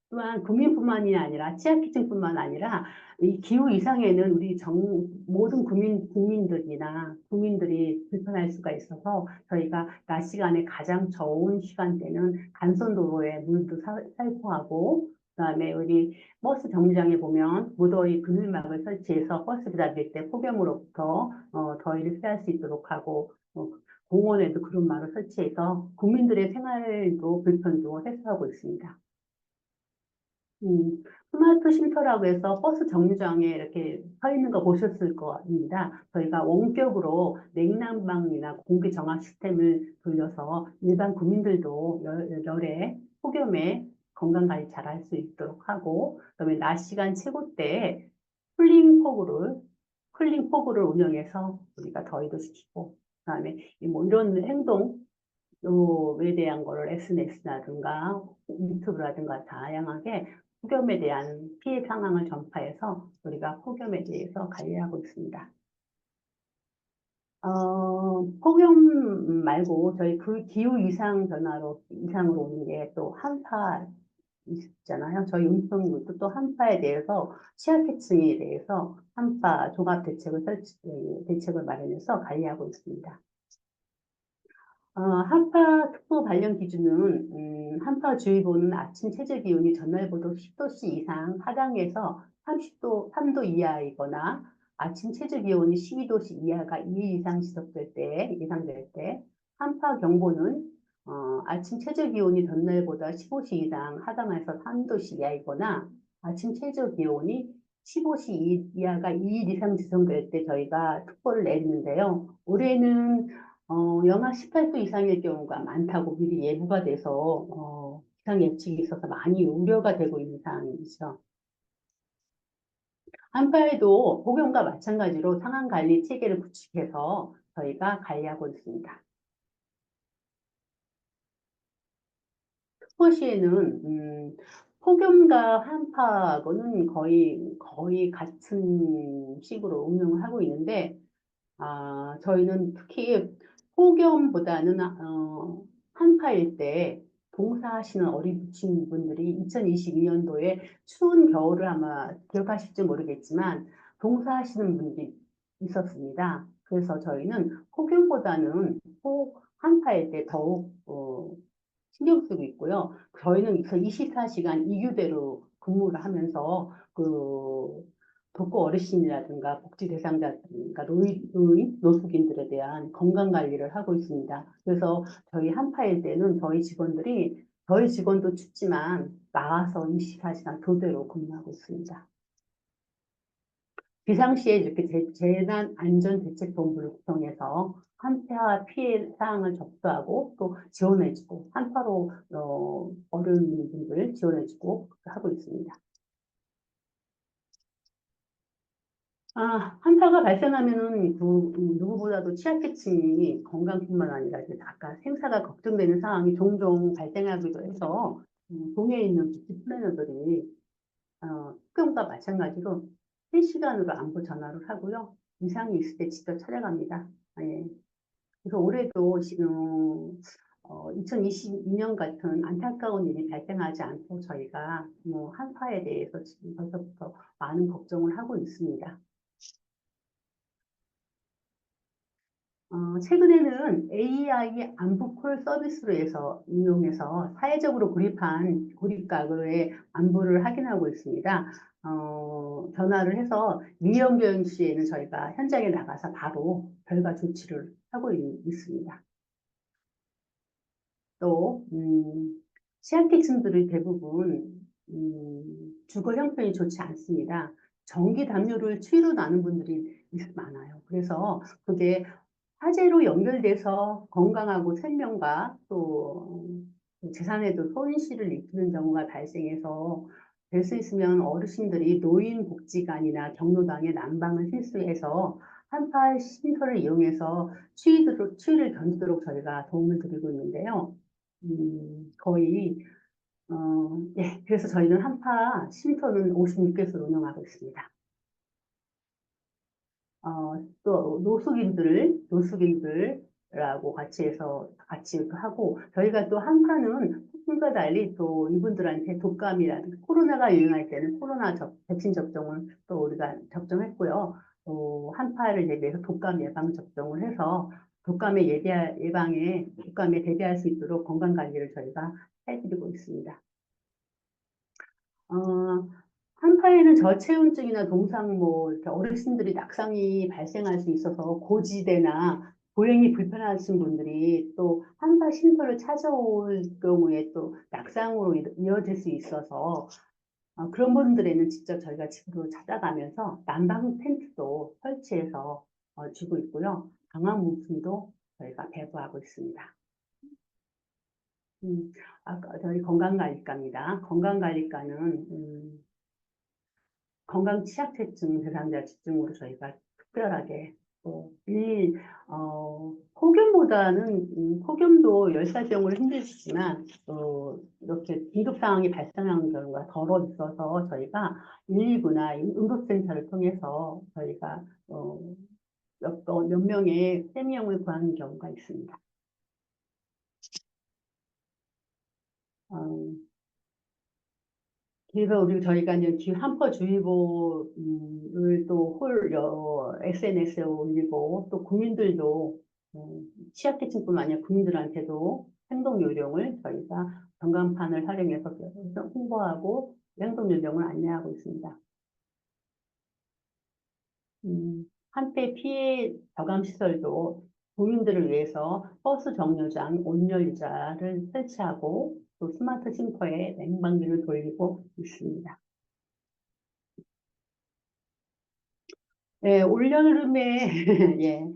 [SPEAKER 5] 또한 국민뿐만이 아니라 취약계층뿐만 아니라 이 기후 이상에는 우리 모든 국민들이 불편할 수가 있어서 저희가 낮 시간에 가장 더운 시간대는 간선도로에 물도 살포하고 그다음에 우리 버스 정류장에 보면 무더위 그늘막을 설치해서 버스 기다릴 때 폭염으로부터 더위를 피할 수 있도록 하고 공원에도 그런 막을 설치해서 국민들의 생활도 불편도 해소하고 있습니다. 스마트 쉼터라고 해서 버스 정류장에 이렇게 서 있는 거 보셨을 겁니다. 저희가 원격으로 냉난방이나 공기 정화 시스템을 돌려서 일반 국민들도 열에 폭염에 건강 관리 잘 할 수 있도록 하고, 그다음에 낮 시간 최고 때에 쿨링 포구를 운영해서 우리가 더위도 식히고, 그다음에 이런 행동 에 대한 거를 SNS라든가 유튜브라든가 다양하게 폭염에 대한 피해 상황을 전파해서 우리가 폭염에 대해서 관리하고 있습니다. 폭염 말고 저희 그 기후 이상으로 오는 게 또 한파 있잖아요. 저희 은평구도 또 한파에 대해서 취약계층에 대해서 한파 종합 대책을 마련해서 관리하고 있습니다. 한파 특보 발령 기준은 한파주의보는 아침 최저 기온이 전날보다 10도씨 이상 하강해서 3도 이하이거나 아침 최저 기온이 12도씨 이하가 2일 이상 지속될 때, 예상될 때, 한파 경보는 아침 최저 기온이 전날보다 15시 이상 하강해서 3도씨 이하이거나 아침 최저 기온이 15시 이하가 2일 이상 지속될 때 저희가 특보를 내리는데요. 올해는 영하 18도 이상일 경우가 많다고 미리 예보가 돼서 기상 예측이 있어서 많이 우려가 되고 있는 상황이죠. 한파에도 폭염과 마찬가지로 상황 관리 체계를 구축해서 저희가 관리하고 있습니다. 특보시에는 폭염과 한파하고는 거의 같은 식으로 운영을 하고 있는데 저희는 특히 폭염보다는 한파일 때 봉사하시는 어리부친 분들이 2022년도에 추운 겨울을 아마 기억하실지 모르겠지만 봉사하시는 분들이 있었습니다. 그래서 저희는 폭염보다는 한파일 때 더욱 신경 쓰고 있고요. 저희는 24시간 이규대로 근무를 하면서 독거 어르신이라든가 복지 대상자들과 노인, 노숙인들에 대한 건강 관리를 하고 있습니다. 그래서 저희 한파일 때는 저희 직원도 춥지만 나와서 24시간 교대로 근무하고 있습니다. 비상시에 이렇게 재난안전대책본부를 구성해서 한파 피해 사항을 접수하고 또 지원해주고 한파로 어려운 분들 지원해주고 하고 있습니다. 한파가 발생하면은 누구보다도 취약계층이 건강뿐만 아니라 이제 아까 생사가 걱정되는 상황이 종종 발생하기도 해서 동해에 있는 뷰티 플래너들이 폭염과 마찬가지로 실시간으로 안부 전화를 하고요. 이상이 있을 때 직접 찾아갑니다. 예. 그래서 올해도 2022년 같은 안타까운 일이 발생하지 않고 저희가 한파에 대해서 지금 벌써부터 많은 걱정을 하고 있습니다. 최근에는 AI 안부콜 서비스로 해서 이용해서 사회적으로 고립가구의 안부를 확인하고 있습니다. 전화를 해서 미연경 시에는 저희가 현장에 나가서 바로 결과 조치를 하고 있습니다. 또 취약계층들의 대부분 주거 형편이 좋지 않습니다. 전기 담요를 추위로 나는 분들이 많아요. 그래서 그게 화재로 연결돼서 건강하고 생명과 또 재산에도 손실을 입히는 경우가 발생해서 될 수 있으면 어르신들이 노인복지관이나 경로당에 난방을 실시해서 한파 쉼터를 이용해서 추위를 견디도록 저희가 도움을 드리고 있는데요. 예, 그래서 저희는 한파 쉼터는 56개소를 운영하고 있습니다. 또 노숙인들하고 같이 하고 저희가 또 한파는 폭풍과 달리 또 이분들한테 독감이라든가 코로나가 유행할 때는 백신 접종을 또 우리가 접종했고요. 한파를 대비해서 독감 예방 접종을 해서 독감에 대비할 수 있도록 건강 관리를 저희가 해드리고 있습니다. 한파에는 저체온증이나 동상모, 이렇게 어르신들이 낙상이 발생할 수 있어서 고지대나 보행이 불편하신 분들이 또 한파 쉼터를 찾아올 경우에 또 낙상으로 이어질 수 있어서 그런 분들에는 직접 저희가 집으로 찾아가면서 난방 텐트도 설치해서 주고 있고요. 방한 물품도 저희가 배부하고 있습니다. 저희 건강관리과입니다. 건강관리과는 건강 취약계층 대상자 집중으로 저희가 특별하게 폭염도 열사병으로 힘드시지만 이렇게 긴급 상황이 발생하는 경우가 덜어 있어서 저희가 119나 응급센터를 통해서 저희가 몇 명의 세명을 구하는 경우가 있습니다. 그래서 저희가 이제 한퍼주의보를 또 SNS에 올리고 또 국민들도 취약계층뿐만 아니라 국민들한테도 행동 요령을 저희가 전광판을 활용해서 홍보하고 행동 요령을 안내하고 있습니다. 한때 피해 저감 시설도 국민들을 위해서 버스 정류장 온열의자를 설치하고 또 스마트 싱커에 냉방기를 돌리고 있습니다. 네, 올여름에 예,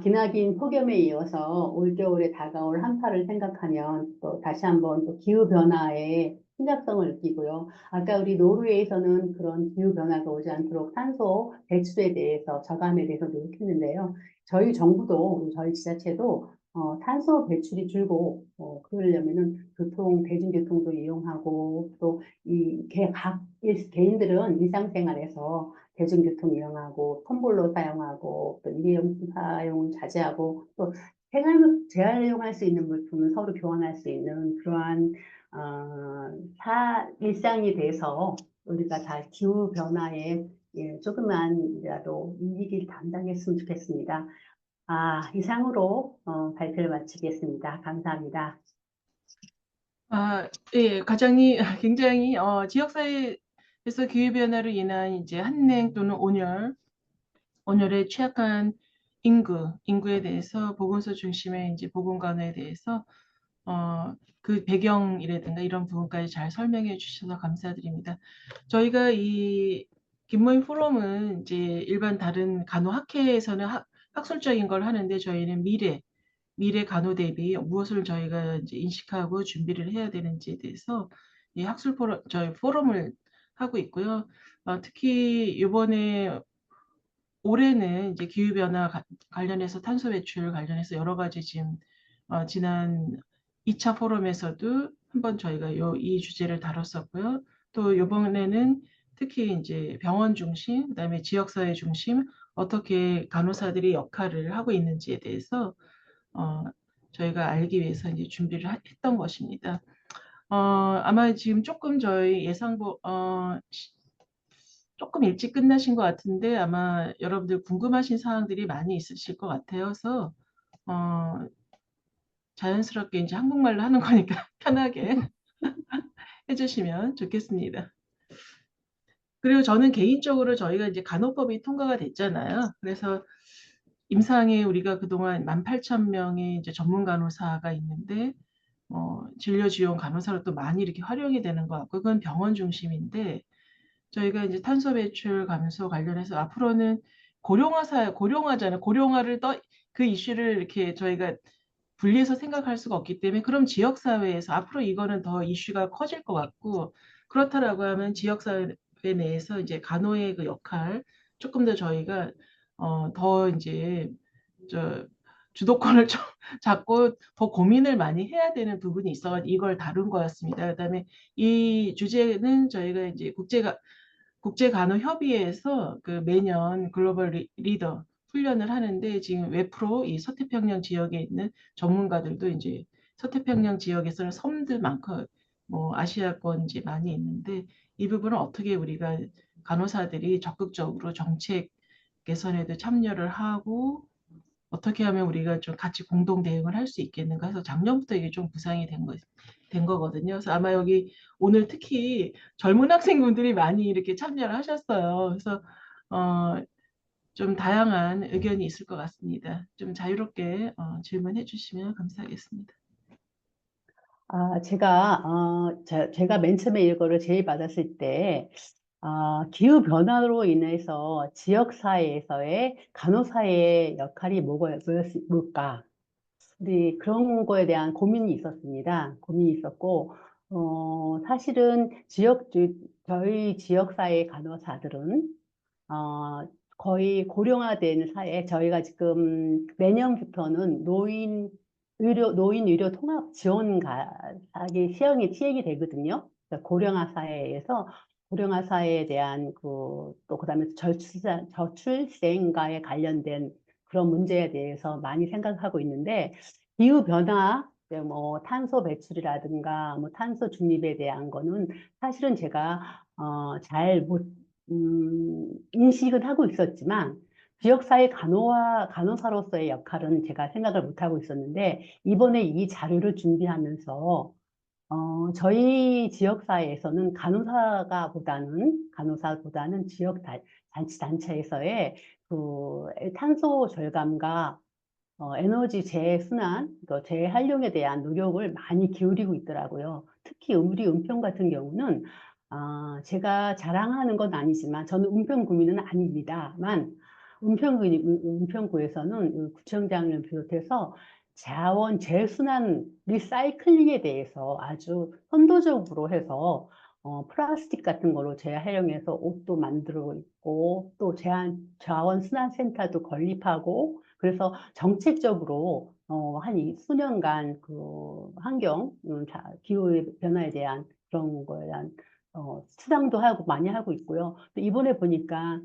[SPEAKER 5] 기나긴 폭염에 이어서 올겨울에 다가올 한파를 생각하면 또 다시 한번 또 기후변화의 심각성을 느끼고요. 아까 우리 노르웨이에서는 그런 기후변화가 오지 않도록 탄소 배출에 대해서 저감에 대해서 노력했는데요. 저희 정부도 저희 지자체도 탄소 배출이 줄고 그러려면은 대중교통도 이용하고 또 각 개인들은 일상생활에서 대중교통 이용하고 텀블러 사용하고 또 일회용품 사용을 자제하고 또 재활용할 수 있는 물품을 서로 교환할 수 있는 그러한 일상이 돼서 우리가 다 기후 변화에 조금만이라도 이익을 담당했으면 좋겠습니다. 이상으로 발표를 마치겠습니다. 감사합니다.
[SPEAKER 1] 예, 과장님 굉장히 지역사회에서 기후변화로 인한 이제 한냉 또는 온열에 취약한 인구에 대해서 보건소 중심의 이제 보건간호에 대해서 그 배경이라든가 이런 부분까지 잘 설명해 주셔서 감사드립니다. 저희가 이 김모임 포럼은 이제 일반 다른 간호학회에서는 학술적인 걸 하는데 저희는 미래 간호 대비 무엇을 저희가 이제 인식하고 준비를 해야 되는지에 대해서 이 저희 포럼을 하고 있고요. 특히 이번에 올해는 이제 기후변화 관련해서 탄소 배출 관련해서 여러 가지 지금 지난 2차 포럼에서도 한번 저희가 이 주제를 다뤘었고요. 또 이번에는 특히 이제 병원 중심, 그다음에 지역사회 중심 어떻게 간호사들이 역할을 하고 있는지에 대해서 저희가 알기 위해서 이제 준비를 했던 것입니다. 아마 지금 조금 저희 조금 일찍 끝나신 것 같은데 아마 여러분들 궁금하신 사항들이 많이 있으실 것 같아서 자연스럽게 이제 한국말로 하는 거니까 편하게 해주시면 좋겠습니다. 그리고 저는 개인적으로 저희가 이제 간호법이 통과가 됐잖아요. 그래서 임상에 우리가 그동안 18,000명의 이제 전문 간호사가 있는데 진료지원 간호사로 또 많이 이렇게 활용이 되는 것 같고 그건 병원 중심인데 저희가 이제 탄소 배출 감소 관련해서 앞으로는 고령화잖아요. 고령화를 그 이슈를 이렇게 저희가 분리해서 생각할 수가 없기 때문에 그럼 지역사회에서 앞으로 이거는 더 이슈가 커질 것 같고 그렇다라고 하면 지역사회 내에서 이제 간호의 그 역할 조금 더 저희가 더 이제 주도권을 좀 잡고 더 고민을 많이 해야 되는 부분이 있어 이걸 다룬 거였습니다. 그다음에 이 주제는 저희가 이제 국제간호협의회에서 그 매년 글로벌 리더 훈련을 하는데 지금 웨프로 이 서태평양 지역에 있는 전문가들도 이제 서태평양 지역에서는 섬들 많고 뭐 아시아권 이제 많이 있는데 이 부분을 어떻게 우리가 간호사들이 적극적으로 정책 개선에도 참여를 하고 어떻게 하면 우리가 좀 같이 공동 대응을 할 수 있겠는가 해서 작년부터 이게 좀 구상이 된 거거든요. 그래서 아마 여기 오늘 특히 젊은 학생분들이 많이 이렇게 참여를 하셨어요. 그래서 좀 다양한 의견이 있을 것 같습니다. 좀 자유롭게 질문해 주시면 감사하겠습니다.
[SPEAKER 5] 제가 맨 처음에 이거를 제의받았을 때 기후 변화로 인해서 지역 사회에서의 간호사의 역할이 뭘까? 우리 그런 거에 대한 고민이 있었습니다. 고민이 있었고, 사실은 저희 지역사회 간호사들은, 거의 고령화된 사회, 저희가 지금 내년부터는 노인 의료 통합 지원 가기 시행이 되거든요. 그러니까 고령화 사회에서 고령화 사회에 대한 또 그다음에 저출생과에 관련된 그런 문제에 대해서 많이 생각하고 있는데 기후 변화 뭐 탄소 배출이라든가 뭐 탄소 중립에 대한 거는 사실은 제가 잘 못 인식은 하고 있었지만 지역사회 간호사로서의 역할은 제가 생각을 못 하고 있었는데 이번에 이 자료를 준비하면서 저희 지역사회에서는 간호사보다는 자치단체에서의 그 탄소 절감과 에너지 재순환, 재활용에 대한 노력을 많이 기울이고 있더라고요. 특히 우리 은평 같은 경우는 제가 자랑하는 건 아니지만 저는 은평구민은 아닙니다만 은평구에서는 구청장을 비롯해서 자원 재순환 리사이클링에 대해서 아주 선도적으로 해서 플라스틱 같은 거로 재활용해서 옷도 만들고 있고 또 자원 순환 센터도 건립하고 그래서 정책적으로 한 수년간 그 환경 기후 변화에 대한 그런 거에 대한 수당도 하고 많이 하고 있고요. 또 이번에 보니까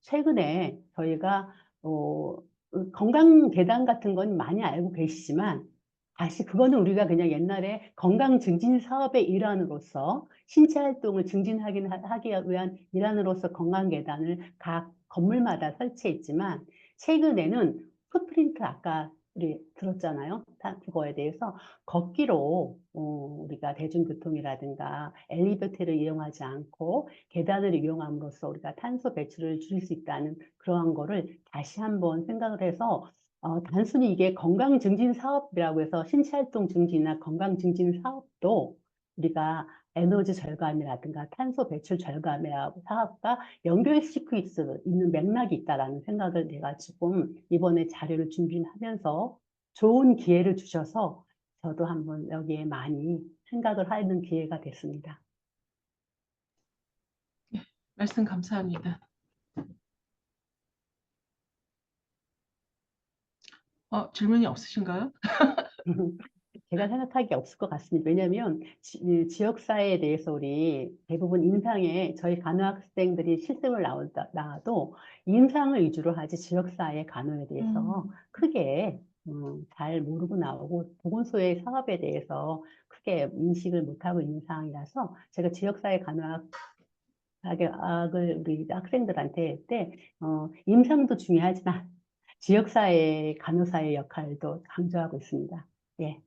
[SPEAKER 5] 최근에 저희가 건강 계단 같은 건 많이 알고 계시지만 다시 그거는 우리가 그냥 옛날에 건강 증진 사업의 일환으로서 신체 활동을 증진하기 위한 일환으로서 건강 계단을 각 건물마다 설치했지만 최근에는 풋프린트 아까 우리 들었잖아요. 그거에 대해서 걷기로 우리가 대중교통이라든가 엘리베이터를 이용하지 않고 계단을 이용함으로써 우리가 탄소 배출을 줄일 수 있다는 그러한 거를 다시 한번 생각을 해서 단순히 이게 건강 증진 사업이라고 해서 신체 활동 증진이나 건강 증진 사업도 우리가 에너지 절감이라든가 탄소 배출 절감이라고 사업과 연결시킬 수 있는 맥락이 있다라는 생각을 내가 지금 이번에 자료를 준비하면서 좋은 기회를 주셔서 저도 한번 여기에 많이 생각을 하는 기회가 됐습니다.
[SPEAKER 1] 말씀 감사합니다. 질문이 없으신가요?
[SPEAKER 5] 제가 생각하기에 없을 것 같습니다. 왜냐하면 지역사회에 대해서 우리 대부분 임상에 저희 간호학생들이 실습을 나와도 임상을 위주로 하지 지역사회 간호에 대해서 크게 잘 모르고 나오고 보건소의 사업에 대해서 크게 인식을 못하고 있는 상황이라서 제가 지역사회 간호학을 우리 학생들한테 할 때 임상도 중요하지만 지역사회 간호사의 역할도 강조하고 있습니다. 예.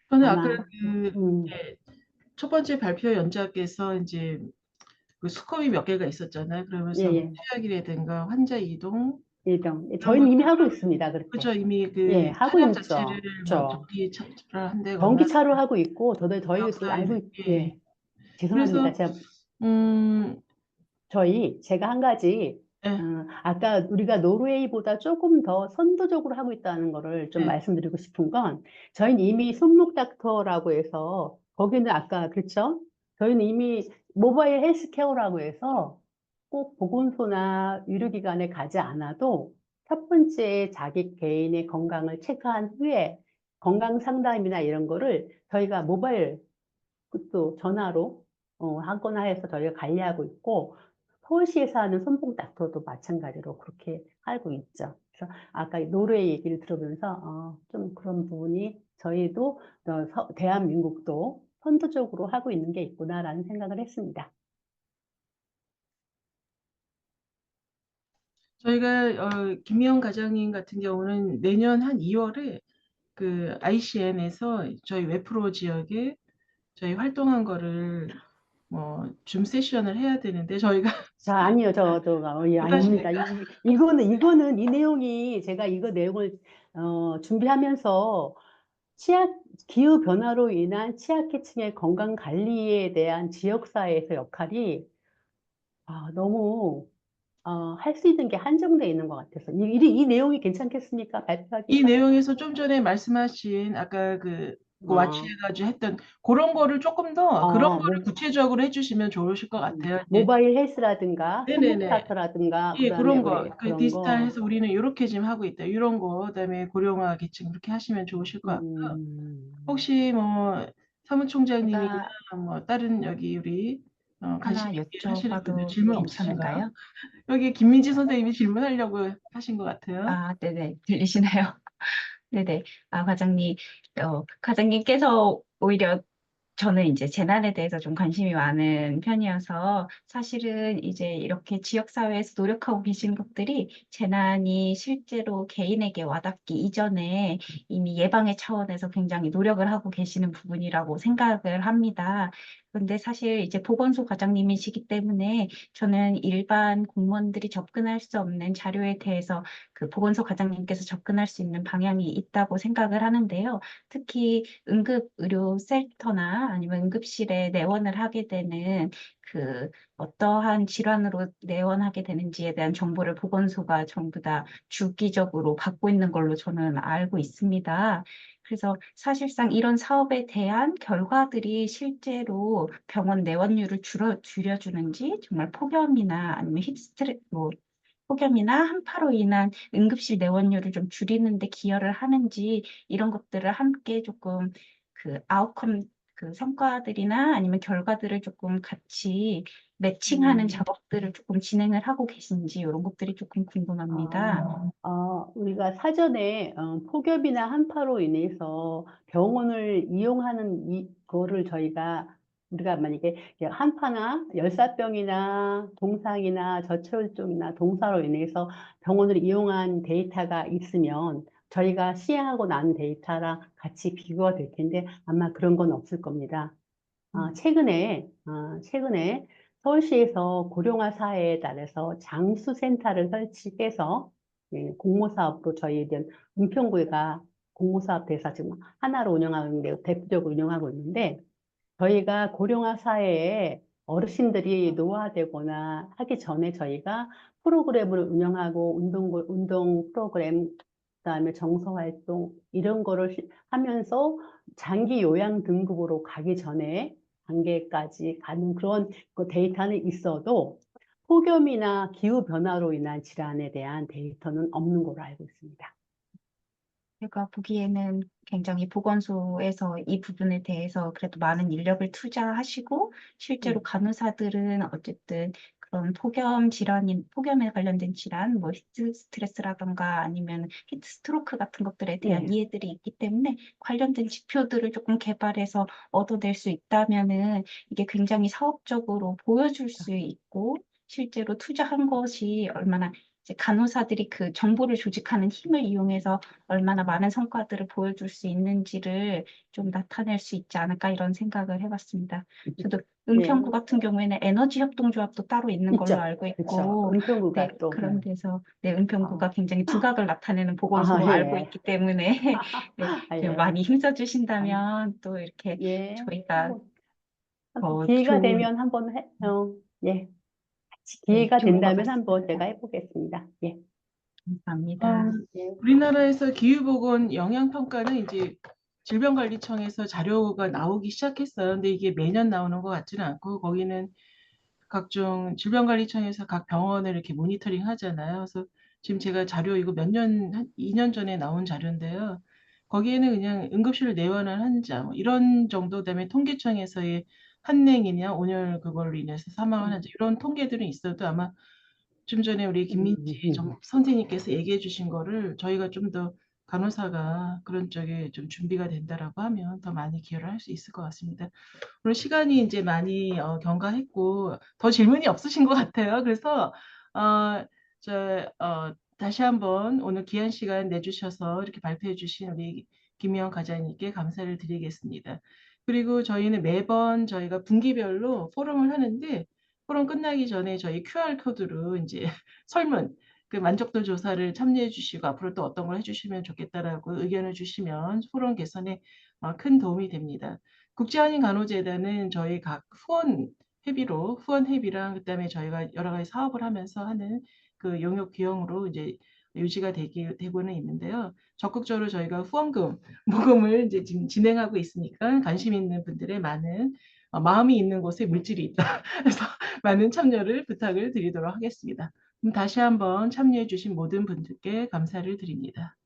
[SPEAKER 1] 저는
[SPEAKER 5] 아마,
[SPEAKER 1] 아까 첫 번째 발표 연작에서 이제 그 스코업이 몇 개가 있었잖아요. 그러면서
[SPEAKER 5] 예.
[SPEAKER 1] 퇴학이라든가 환자 이동,
[SPEAKER 5] 저희는 이미 하고 있습니다. 그렇게.
[SPEAKER 1] 그죠? 이미 그
[SPEAKER 5] 예, 하고
[SPEAKER 1] 차량
[SPEAKER 5] 있죠.
[SPEAKER 1] 자체를 뭐 전기차로 한다거나
[SPEAKER 5] 전기차로 하고 있고, 저희 알고,
[SPEAKER 1] 예.
[SPEAKER 5] 죄송합니다.
[SPEAKER 1] 그래서
[SPEAKER 5] 제가 한 가지,
[SPEAKER 1] 예.
[SPEAKER 5] 아까 우리가 노르웨이보다 조금 더 선도적으로 하고 있다는 거를 좀
[SPEAKER 1] 네.
[SPEAKER 5] 말씀드리고 싶은 건, 저희는 이미 손목 닥터라고 해서, 거기는 아까, 그렇죠? 저희는 이미 모바일 헬스케어라고 해서 꼭 보건소나 의료기관에 가지 않아도 첫 번째 자기 개인의 건강을 체크한 후에 건강 상담이나 이런 거를 저희가 모바일 또 전화로 하거나 해서 저희가 관리하고 있고 서울시에서 하는 손목 닥터도 마찬가지로 그렇게 하고 있죠. 그래서 아까 노르웨이 얘기를 들으면서 좀 그런 부분이 저희도 대한민국도 선도적으로 하고 있는 게 있구나라는 생각을 했습니다.
[SPEAKER 1] 저희가 김미영 과장님 같은 경우는 내년 한 2월에 그 ICN에서 저희 웨프로 지역에 저희 활동한 거를 뭐 줌 세션을 해야 되는데 저희가
[SPEAKER 5] 자, 아니요, 아닙니다. 이거는 이 내용이 제가 이거 내용을 준비하면서 기후 변화로 인한 취약계층의 건강 관리에 대한 지역사회에서 역할이 너무 할 수 있는 게 한정되어 있는 것 같아서 이 내용이 괜찮겠습니까? 발표하기가?
[SPEAKER 1] 이 내용에서 좀 전에 말씀하신 아까 그 와치해가지고 했던 그런 거를 조금 더 그런 거를 구체적으로 해주시면 좋으실 것 같아요.
[SPEAKER 5] 모바일 헬스라든가 손목 닥터라든가
[SPEAKER 1] 예,
[SPEAKER 5] 그다음에
[SPEAKER 1] 그런 거. 그
[SPEAKER 5] 그런
[SPEAKER 1] 디지털해서 우리는 이렇게 지금 하고 있다. 이런 거. 그다음에 고령화 계층 그렇게 하시면 좋으실 것 같고요. 혹시 뭐 사무총장님이나 뭐 다른 여기 우리 관심
[SPEAKER 6] 하나
[SPEAKER 1] 있게 하시는 분들
[SPEAKER 6] 여쭤봐도
[SPEAKER 1] 질문 없으신가요?
[SPEAKER 6] 괜찮을까요?
[SPEAKER 1] 여기 김민지 선생님이 질문하려고 하신 것 같아요.
[SPEAKER 6] 아, 네네. 들리시나요? 네네. 과장님, 과장님께서 오히려 저는 이제 재난에 대해서 좀 관심이 많은 편이어서 사실은 이제 이렇게 지역사회에서 노력하고 계신 것들이 재난이 실제로 개인에게 와닿기 이전에 이미 예방의 차원에서 굉장히 노력을 하고 계시는 부분이라고 생각을 합니다. 그런데 사실 이제 보건소 과장님이시기 때문에 저는 일반 공무원들이 접근할 수 없는 자료에 대해서 그 보건소 과장님께서 접근할 수 있는 방향이 있다고 생각을 하는데요. 특히 응급의료센터나 아니면 응급실에 내원을 하게 되는 그 어떠한 질환으로 내원하게 되는지에 대한 정보를 보건소가 전부 다 주기적으로 받고 있는 걸로 저는 알고 있습니다. 그래서 사실상 이런 사업에 대한 결과들이 실제로 병원 내원율을 줄여주는지 정말 폭염이나 아니면 폭염이나 한파로 인한 응급실 내원율을 좀 줄이는 데 기여를 하는지 이런 것들을 함께 조금 그 아웃컴 그 성과들이나 아니면 결과들을 조금 같이 매칭하는 작업들을 조금 진행을 하고 계신지 이런 것들이 조금 궁금합니다.
[SPEAKER 5] 우리가 사전에 폭염이나 한파로 인해서 병원을 이용하는 이거를 우리가 만약에 한파나 열사병이나 동상이나 저체온증이나 동사로 인해서 병원을 이용한 데이터가 있으면 저희가 시행하고 난 데이터랑 같이 비교가 될 텐데 아마 그런 건 없을 겁니다. 최근에 서울시에서 고령화 사회에 따라서 장수센터를 설치해서 공모사업으로 저희들 은평구가 공모사업 대사 지금 하나로 운영하고 있는데 대표적으로 운영하고 있는데 저희가 고령화 사회에 어르신들이 노화되거나 하기 전에 저희가 프로그램을 운영하고 운동 프로그램 그다음에 정서활동 이런 거를 하면서 장기 요양 등급으로 가기 전에 단계까지 가는 그런 데이터는 있어도 폭염이나 기후 변화로 인한 질환에 대한 데이터는 없는 걸로 알고 있습니다.
[SPEAKER 6] 제가 보기에는 굉장히 보건소에서 이 부분에 대해서 그래도 많은 인력을 투자하시고 실제로 간호사들은 어쨌든 그런 폭염에 관련된 질환, 뭐 히트 스트레스라던가 아니면 히트 스트로크 같은 것들에 대한 이해들이 있기 때문에 관련된 지표들을 조금 개발해서 얻어낼 수 있다면은 이게 굉장히 사업적으로 보여줄 수 있고 실제로 투자한 것이 얼마나 이제 간호사들이 그 정보를 조직하는 힘을 이용해서 얼마나 많은 성과들을 보여줄 수 있는지를 좀 나타낼 수 있지 않을까 이런 생각을 해봤습니다. 저도 은평구 같은 경우에는 에너지 협동조합도 따로 있는 걸로
[SPEAKER 5] 있죠.
[SPEAKER 6] 알고
[SPEAKER 5] 그쵸.
[SPEAKER 6] 있고,
[SPEAKER 5] 은평구가
[SPEAKER 6] 네,
[SPEAKER 5] 또
[SPEAKER 6] 그런 데서 은평구가 굉장히 두각을 나타내는 보건소로
[SPEAKER 5] 예.
[SPEAKER 6] 알고 있기 때문에 네, 좀 많이 힘써주신다면 또 이렇게 저희가 더
[SPEAKER 5] 기회가
[SPEAKER 6] 좋은
[SPEAKER 5] 되면 한번
[SPEAKER 6] 네,
[SPEAKER 5] 기회가
[SPEAKER 6] 좋은 것
[SPEAKER 5] 된다면 한번
[SPEAKER 6] 같습니다.
[SPEAKER 5] 제가 해보겠습니다. 예.
[SPEAKER 6] 감사합니다.
[SPEAKER 1] 우리나라에서 기후보건 영향평가는 이제 질병관리청에서 자료가 나오기 시작했어요. 근데 이게 매년 나오는 것 같지는 않고 거기는 각종 질병관리청에서 각 병원을 이렇게 모니터링 하잖아요. 그래서 지금 제가 자료 이거 한 2년 전에 나온 자료인데요. 거기에는 그냥 응급실 내원을 한자 뭐 이런 정도, 그다음에 통계청에서의 한랭이냐 온열 그걸로 인해서 사망을 한자 이런 통계들은 있어도 아마 좀 전에 우리 김민지 선생님께서 얘기해 주신 거를 저희가 좀 더 간호사가 그런 쪽에 좀 준비가 된다라고 하면 더 많이 기여를 할 수 있을 것 같습니다. 오늘 시간이 이제 많이 경과했고 더 질문이 없으신 것 같아요. 그래서 다시 한번 오늘 귀한 시간 내주셔서 이렇게 발표해 주신 우리 김희영 과장님께 감사를 드리겠습니다. 그리고 저희는 매번 저희가 분기별로 포럼을 하는데 포럼 끝나기 전에 저희 QR코드로 이제 설문, 그 만족도 조사를 참여해 주시고 앞으로 또 어떤 걸 해주시면 좋겠다라고 의견을 주시면 포럼 개선에 큰 도움이 됩니다. 국제한인간호재단은 저희 각 후원 회비랑 그다음에 저희가 여러 가지 사업을 하면서 하는 그 용역 비용으로 이제 유지가 되고는 있는데요. 적극적으로 저희가 후원금 모금을 이제 지금 진행하고 있으니까 관심 있는 분들의 많은 마음이 있는 곳에 물질이 있다. 그래서 많은 참여를 부탁을 드리도록 하겠습니다. 다시 한번 참여해 주신 모든 분들께 감사를 드립니다.